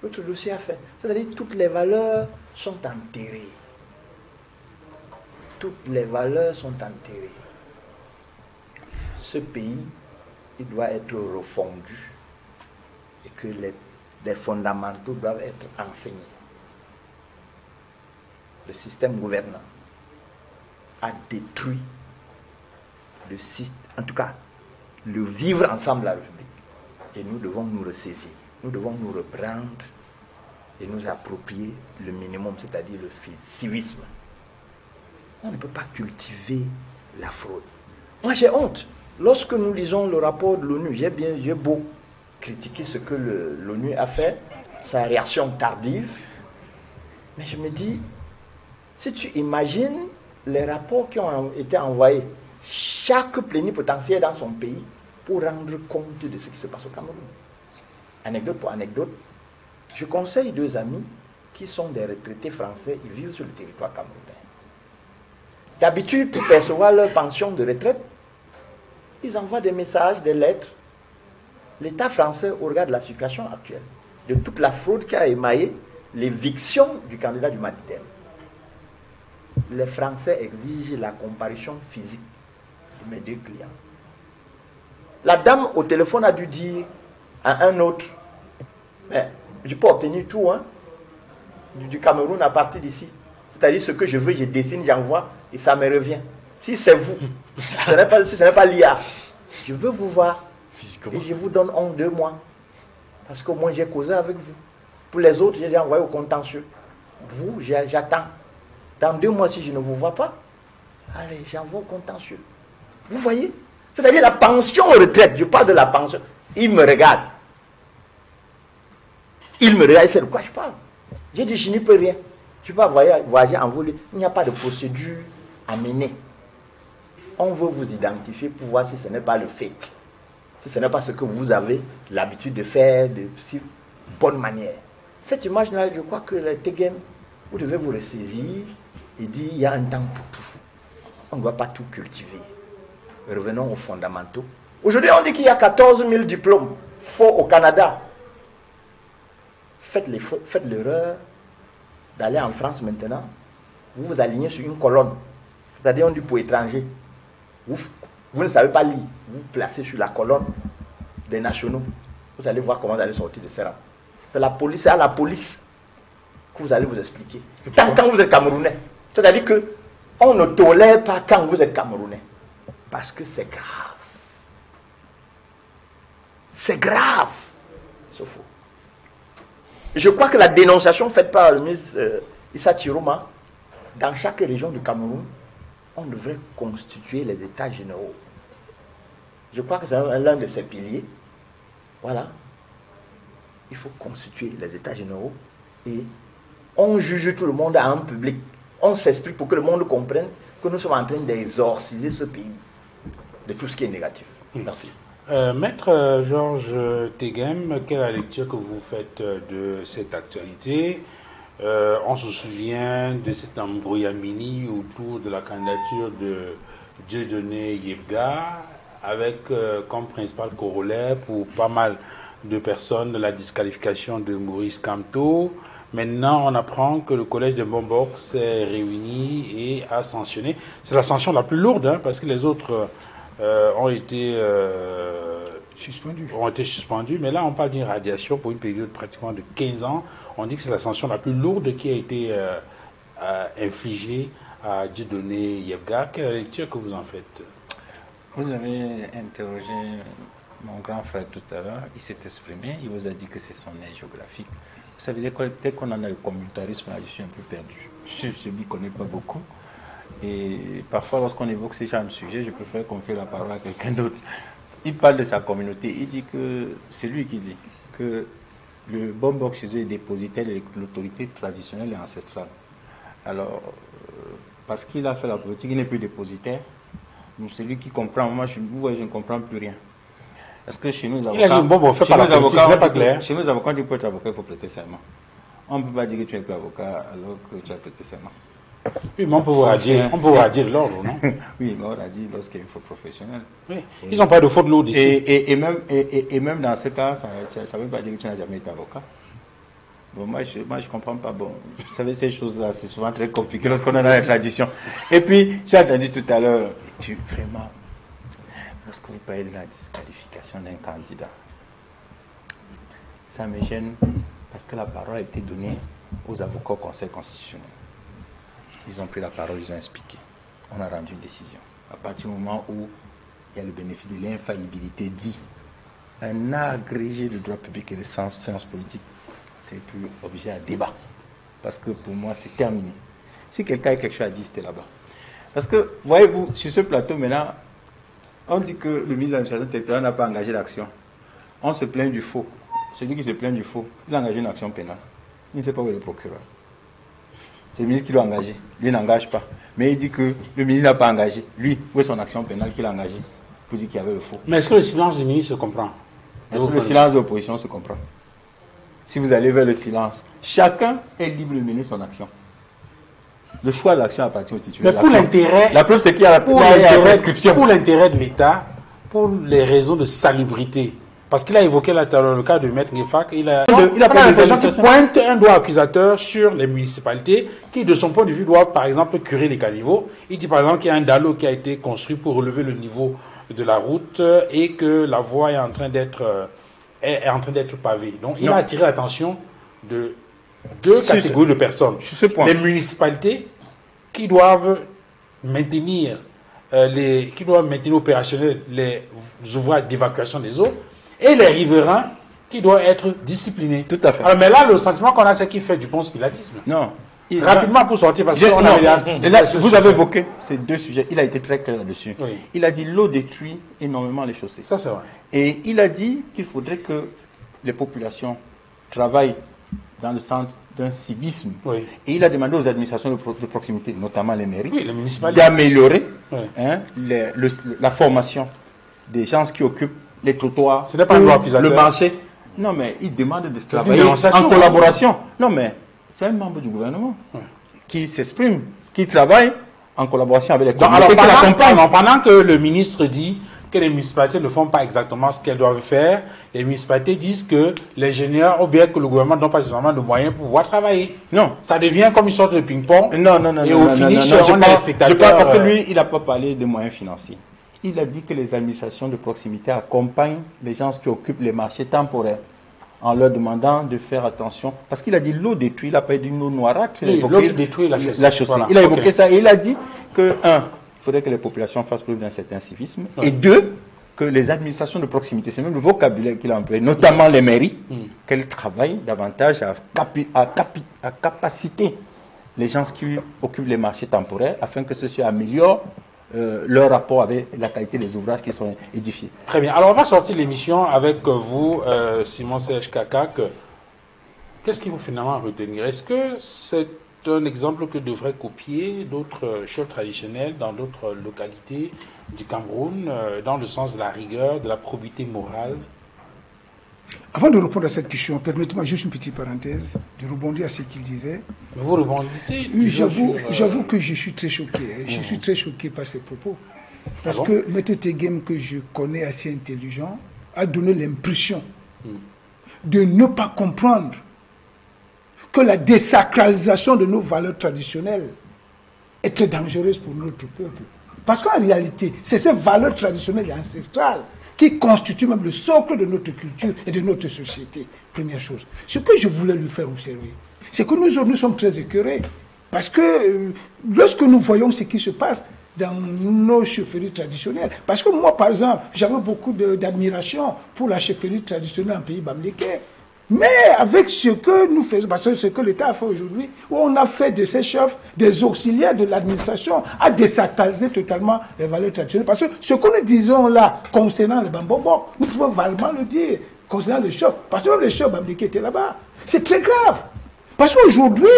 l'autre dossier a fait. C'est-à-dire que toutes les valeurs sont enterrées. Toutes les valeurs sont enterrées. Ce pays, il doit être refondu et que les fondamentaux doivent être enseignés. Le système gouvernant a détruit le système, en tout cas, le vivre ensemble de la République. Et nous devons nous ressaisir. Nous devons nous reprendre et nous approprier le minimum, c'est-à-dire le civisme. On ne peut pas cultiver la fraude. Moi, j'ai honte. Lorsque nous lisons le rapport de l'ONU, j'ai beau critiquer ce que l'ONU a fait, sa réaction tardive, mais je me dis, si tu imagines les rapports qui ont été envoyés, chaque plénipotentiaire dans son pays, pour rendre compte de ce qui se passe au Cameroun. Anecdote pour anecdote, je conseille 2 amis qui sont des retraités français, ils vivent sur le territoire camerounais. D'habitude, pour percevoir leur pension de retraite, ils envoient des messages, des lettres. L'État français, au regard de la situation actuelle, de toute la fraude qui a émaillé l'éviction du candidat du Matidem, les Français exigent la comparution physique de mes 2 clients. La dame au téléphone a dû dire à un autre, mais je peux obtenir tout du Cameroun à partir d'ici. C'est-à-dire ce que je veux, je dessine, j'envoie et ça me revient. Si c'est vous, ce n'est pas l'IA, je veux vous voir et je vous donne 2 mois. Parce qu'au moins j'ai causé avec vous. Pour les autres, j'ai envoyé au contentieux. Vous, j'attends. Dans 2 mois, si je ne vous vois pas, allez, j'envoie au contentieux. Vous voyez? C'est-à-dire la pension aux retraites, je parle de la pension. Il me regarde. Il me regarde, c'est de quoi je parle. J'ai dit, je n'y peux rien. Tu peux voyager en voler. Il n'y a pas de procédure à mener. On veut vous identifier pour voir si ce n'est pas le fake. Si ce n'est pas ce que vous avez l'habitude de faire de si bonne manière. Cette image-là, je crois que le Tegem, vous devez vous ressaisir et dire, il y a un temps pour tout. On ne doit pas tout cultiver. Revenons aux fondamentaux. Aujourd'hui, on dit qu'il y a 14 000 diplômes faux au Canada. Faites l'erreur d'aller en France maintenant. Vous vous alignez sur une colonne. C'est-à-dire, on dit pour étrangers. Vous ne savez pas lire. Vous vous placez sur la colonne des nationaux. Vous allez voir comment vous allez sortir de ces rangs. C'est la police, c'est à la police que vous allez vous expliquer. Tant quand vous êtes Camerounais. C'est-à-dire qu'on ne tolère pas quand vous êtes Camerounais. Parce que c'est grave. C'est grave. C'est faux. Je crois que la dénonciation faite par le ministre Issa Chiroma, dans chaque région du Cameroun, on devrait constituer les états généraux. Je crois que c'est l'un de ces piliers. Voilà. Il faut constituer les états généraux et on juge tout le monde à un public. On s'explique pour que le monde comprenne que nous sommes en train d'exorciser ce pays de tout ce qui est négatif. Merci. Maître Georges Tegem, quelle est la lecture que vous faites de cette actualité? On se souvient de cet embrouillamini autour de la candidature de Dieudonné Yebga, avec comme principal corollaire pour pas mal de personnes la disqualification de Maurice Kamto. Maintenant, on apprend que le collège de Mbombouk s'est réuni et a sanctionné. C'est la sanction la plus lourde, parce que les autres ont été suspendus. Mais là, on parle d'une radiation pour une période pratiquement de 15 ans. On dit que c'est la sanction la plus lourde qui a été infligée à Dieudonné Yebga. Quelle est la lecture que vous en faites? Vous avez interrogé mon grand frère tout à l'heure. Il s'est exprimé. Il vous a dit que c'est son aire géographique. Vous savez, dès qu'on en a le communautarisme, là, je suis un peu perdu. Je ne m'y connais pas beaucoup. Et parfois, lorsqu'on évoque ces genres de sujets, je préfère confier la parole à quelqu'un d'autre. Il parle de sa communauté. Il dit que c'est lui qui dit que le Bombok chez eux est dépositaire de l'autorité traditionnelle et ancestrale. Alors, parce qu'il a fait la politique, il n'est plus dépositaire. Donc c'est lui qui comprend. Moi, vous voyez, je ne comprends plus rien. Est-ce que chez nous, les avocats... Il a dit, bon, fait pas la politique, c'est pas clair. Chez nous, les avocats, pour être avocat, il faut prêter serment. On ne peut pas dire que tu es plus avocat alors que tu as prêté serment. Oui, mais on peut vous radier de l'ordre, non? Oui, mais on a dit lorsqu'il y a une faute professionnelle. Oui. Ils n'ont pas de faute lourde ici. Et même dans ce cas, ça ne veut pas dire que tu n'as jamais été avocat. Bon, moi, je ne comprends pas. Bon, vous savez, ces choses-là, c'est souvent très compliqué lorsqu'on est dans la tradition. Et puis, j'ai entendu tout à l'heure, vraiment, lorsque vous parlez de la disqualification d'un candidat, ça me gêne parce que la parole a été donnée aux avocats au Conseil constitutionnel. Ils ont pris la parole, ils ont expliqué. On a rendu une décision. À partir du moment où il y a le bénéfice de l'infaillibilité dit, un agrégé de droit public et de sciences politiques, c'est plus objet à débat. Parce que pour moi, c'est terminé. Si quelqu'un a quelque chose à dire, c'était là-bas. Parce que, voyez-vous, sur ce plateau, maintenant, on dit que le ministre de l'administration territoriale n'a pas engagé l'action. On se plaint du faux. Celui qui se plaint du faux, il a engagé une action pénale. Il ne sait pas où est le procureur. C'est le ministre qui l'a engagé. Lui n'engage pas. Mais il dit que le ministre n'a pas engagé. Lui, où est son action pénale qu'il a engagée pour dire qu'il y avait le faux? Mais est-ce que le silence du ministre se comprend? Est-ce que le silence de l'opposition se comprend? Si vous allez vers le silence, chacun est libre de mener son action. Le choix de l'action appartient au titulaire. Mais pour l'intérêt... La preuve, c'est qu'il y a la prescription. Pour l'intérêt de l'État, pour les raisons de salubrité, parce qu'il a évoqué le cas de Maître Ngefak, il a l'impression qu'il pointe un doigt accusateur sur les municipalités qui, de son point de vue, doivent, par exemple, curer les caniveaux. Il dit, par exemple, qu'il y a un dallo qui a été construit pour relever le niveau de la route et que la voie est en train d'être pavée. Donc, il a attiré l'attention de deux catégories de personnes. Sur ce point. Les municipalités qui doivent maintenir opérationnels les ouvrages d'évacuation des eaux et les riverains qui doivent être disciplinés. Tout à fait. Alors, mais là, le sentiment qu'on a, c'est qu'il fait du bon pilatisme. Non. Rapidement pour sortir, parce que vous avez évoqué ces deux sujets. Il a été très clair là-dessus. Oui. Il a dit l'eau détruit énormément les chaussées. Ça, c'est vrai. Et il a dit qu'il faudrait que les populations travaillent dans le centre d'un civisme. Oui. Et il a demandé aux administrations de proximité, notamment les mairies, les municipalités, d'améliorer oui. La formation des gens qui occupent les trottoirs, ce n'est pas le marché. Non, mais il demande de travailler en collaboration. Non, mais c'est un membre du gouvernement qui s'exprime, qui travaille en collaboration avec les communautés qui l'accompagnent. Pendant que le ministre dit que les municipalités ne font pas exactement ce qu'elles doivent faire, les municipalités disent que l'ingénieur, ou bien que le gouvernement n'a pas suffisamment de moyens pour pouvoir travailler. Non. Ça devient comme une sorte de ping-pong. Non. Et au finish, on a les spectateurs. Parce que lui, il n'a pas parlé de moyens financiers. Il a dit que les administrations de proximité accompagnent les gens qui occupent les marchés temporaires en leur demandant de faire attention. Parce qu'il a dit l'eau détruit, il a pas dit une eau noirâtre. Oui, l'eau qui détruit la chaussée. Voilà. Il a évoqué ça et il a dit que, il faudrait que les populations fassent preuve d'un certain civisme. Oui. Et deux, que les administrations de proximité, c'est même le vocabulaire qu'il a employé, notamment les mairies, qu'elles travaillent davantage à capaciter les gens qui occupent les marchés temporaires afin que ceux-ci améliorent leur rapport avec la qualité des ouvrages qui sont édifiés. Très bien. Alors, on va sortir l'émission avec vous, Simon Serge Kakak. Qu'est-ce qu'il faut finalement retenir? Est-ce que c'est un exemple que devraient copier d'autres chefs traditionnels dans d'autres localités du Cameroun, dans le sens de la rigueur, de la probité morale? Avant de répondre à cette question, permettez-moi juste une petite parenthèse, de rebondir à ce qu'il disait. Mais vous rebondissez. Oui, j'avoue que je suis très choqué. Je suis très choqué par ces propos. Parce que M. Tegem, que je connais assez intelligent, a donné l'impression de ne pas comprendre que la désacralisation de nos valeurs traditionnelles est très dangereuse pour notre peuple. Parce qu'en réalité, c'est ces valeurs traditionnelles et ancestrales qui constituent même le socle de notre culture et de notre société. Première chose. Ce que je voulais lui faire observer, c'est que nous sommes très écœurés. Parce que lorsque nous voyons ce qui se passe dans nos chefferies traditionnelles, parce que moi, par exemple, j'avais beaucoup d'admiration pour la chefferie traditionnelle en pays bamlékais. Mais avec ce que nous faisons, parce que ce que l'État a fait aujourd'hui, où on a fait de ces chefs des auxiliaires de l'administration, à désacraliser totalement les valeurs traditionnelles. Parce que ce que nous disons là, concernant le Bambombo, nous pouvons valement le dire, concernant les chefs, parce que même les chefs qui étaient là-bas, c'est très grave. Parce qu'aujourd'hui,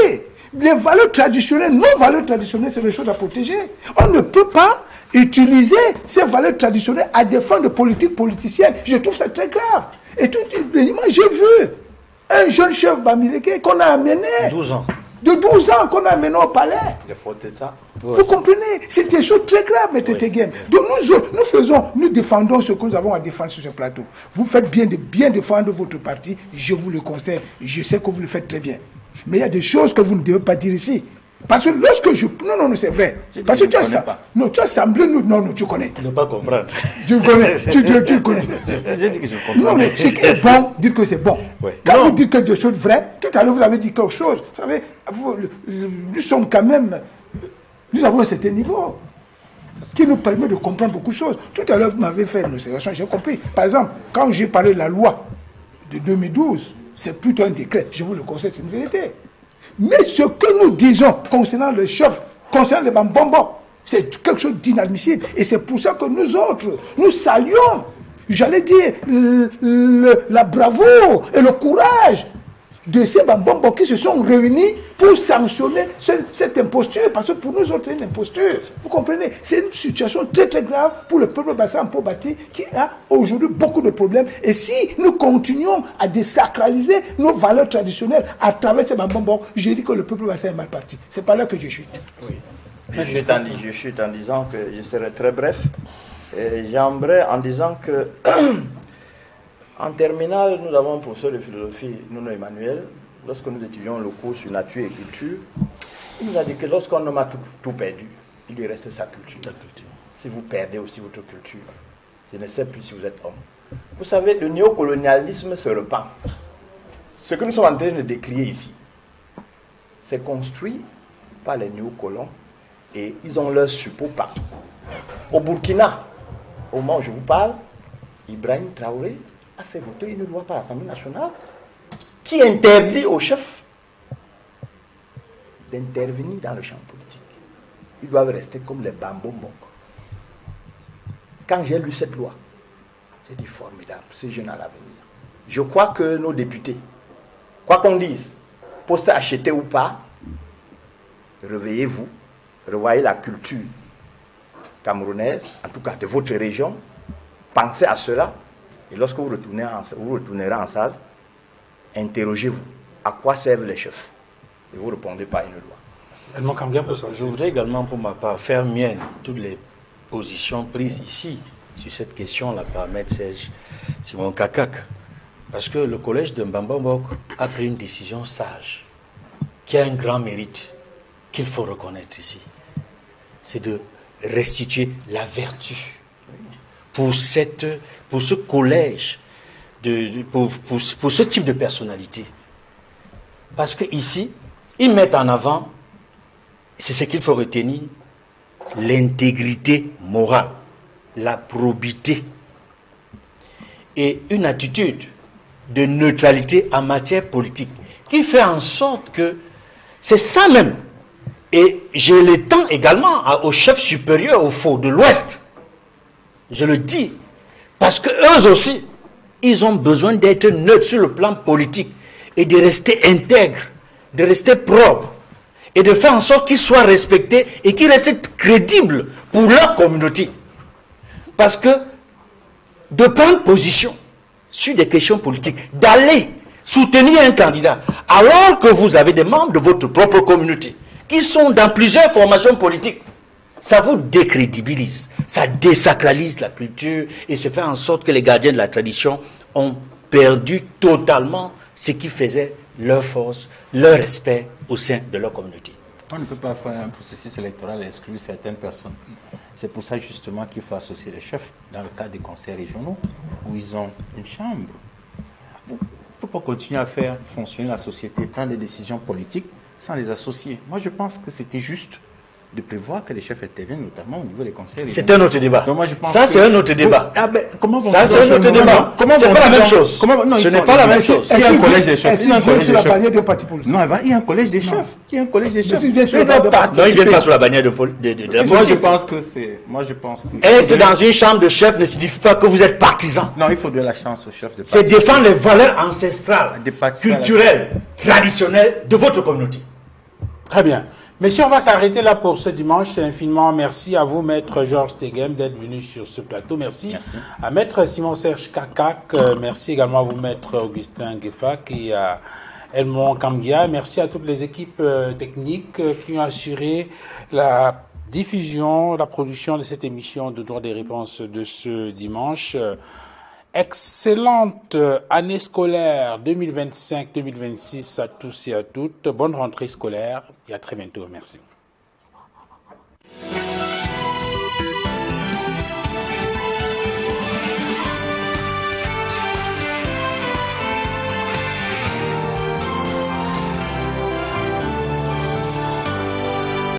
les valeurs traditionnelles, nos valeurs traditionnelles, c'est des choses à protéger. On ne peut pas utiliser ces valeurs traditionnelles à des fins de politique politicienne. Je trouve ça très grave. Et tout, moi, j'ai vu un jeune chef Bamileke qu'on a amené. 12 ans. De 12 ans qu'on a amené au palais. Il faut être ça. Vous comprenez? C'est des choses très graves, M. Teghem. Donc nous défendons ce que nous avons à défendre sur ce plateau. Vous faites bien de bien défendre votre parti, je vous le conseille. Je sais que vous le faites très bien. Mais il y a des choses que vous ne devez pas dire ici. Parce que lorsque je... Non, c'est vrai. Parce que tu as ça. Non, tu as semblé... Non, tu connais. Ne pas comprendre. Tu connais. Tu connais. J'ai dit que je comprends. Non, mais ce qui est bon, dites que c'est bon. Ouais. Quand vous dites que des choses vraies, tout à l'heure vous avez dit quelque chose. Vous savez, nous sommes quand même... Nous avons un certain niveau qui nous permet de comprendre beaucoup de choses. Tout à l'heure, vous m'avez fait une observation, j'ai compris. Par exemple, quand j'ai parlé de la loi de 2012, c'est plutôt un décret. Je vous le conseille, c'est une vérité. Mais ce que nous disons concernant le chef, concernant les Bambombo, c'est quelque chose d'inadmissible. Et c'est pour ça que nous autres, nous saluons, j'allais dire, la bravoure et le courage de ces Bambombo qui se sont réunis pour sanctionner cette imposture. Parce que pour nous autres, c'est une imposture. Vous comprenez? C'est une situation très très grave pour le peuple Bassan Mpobati qui a aujourd'hui beaucoup de problèmes. Et si nous continuons à désacraliser nos valeurs traditionnelles à travers ces Bambombo, j'ai dit que le peuple Bassan est mal parti. C'est pas là que je chute. Oui. Je chute en disant que je serai très bref. J'aimerais en disant que en terminale, nous avons un professeur de philosophie, Nuno Emmanuel, lorsque nous étudions le cours sur nature et culture, il nous a dit que lorsqu'un homme a tout perdu, il lui reste sa culture. Si vous perdez aussi votre culture, je ne sais plus si vous êtes homme. Vous savez, le néocolonialisme se repent. Ce que nous sommes en train de décrire ici, c'est construit par les néocolons et ils ont leur suppôt partout. Au Burkina, au moment où je vous parle, Ibrahim Traoré a fait voter une loi par l'Assemblée nationale qui interdit aux chefs d'intervenir dans le champ politique. Ils doivent rester comme les Bambombok. Quand j'ai lu cette loi, j'ai dit formidable, c'est jeune à l'avenir. Je crois que nos députés, quoi qu'on dise, poste acheté ou pas, réveillez-vous, revoyez la culture camerounaise, en tout cas de votre région, pensez à cela. Et lorsque vous retournerez en salle, interrogez-vous. À quoi servent les chefs? Et vous répondez par une loi. Je voudrais également, pour ma part, faire mienne toutes les positions prises ici sur cette question-là par Maître Serge Simon Kakak. Parce que le collège de Mbambambok a pris une décision sage, qui a un grand mérite, qu'il faut reconnaître ici. C'est de restituer la vertu pour ce collège, pour ce type de personnalité. Parce qu'ici, ils mettent en avant, c'est ce qu'il faut retenir, l'intégrité morale, la probité et une attitude de neutralité en matière politique qui fait en sorte que c'est ça même. Et je l'étends également aux chefs supérieurs au faux de l'Ouest. Je le dis, parce qu'eux aussi, ils ont besoin d'être neutres sur le plan politique et de rester intègres, de rester propres et de faire en sorte qu'ils soient respectés et qu'ils restent crédibles pour leur communauté. Parce que de prendre position sur des questions politiques, d'aller soutenir un candidat, alors que vous avez des membres de votre propre communauté qui sont dans plusieurs formations politiques, ça vous décrédibilise, ça désacralise la culture et ça fait en sorte que les gardiens de la tradition ont perdu totalement ce qui faisait leur force, leur respect au sein de leur communauté. On ne peut pas faire un processus électoral et exclure certaines personnes. C'est pour ça justement qu'il faut associer les chefs dans le cadre des conseils régionaux où ils ont une chambre. Il ne faut pas continuer à faire fonctionner la société, prendre des décisions politiques sans les associer. Moi je pense que c'était juste de prévoir que les chefs interviennent, notamment au niveau des conseils. C'est un autre débat. Donc moi, je pense ça, c'est un autre débat. Comment ça, c'est un autre débat. C'est pas la même chose. Ce n'est pas la même chose. Il y a un collège des chefs. Il y a un collège sur la bannière d'un parti politique. Non, il y a un collège des chefs. Il y a un collège des chefs. Non, ils viennent pas sur la bannière de la Moi, je politique. pense que c'est... Moi, je pense que... Être dans une chambre de chef ne signifie pas que vous êtes partisan. Non, il faut donner la chance aux chefs de C'est participer. défendre les valeurs ancestrales, De participer à la- culturelles, traditionnelles de votre communauté. Très bien. Messieurs, on va s'arrêter là pour ce dimanche. Infiniment merci à vous, Maître Georges Teghem, d'être venu sur ce plateau. Merci, à Maître Simon-Serge Kakak. Merci également à vous, Maître Augustin Gueffak et à Edmond Kamgia. Merci à toutes les équipes techniques qui ont assuré la diffusion, la production de cette émission de droit des réponses de ce dimanche. Excellente année scolaire 2025-2026 à tous et à toutes. Bonne rentrée scolaire et à très bientôt. Merci.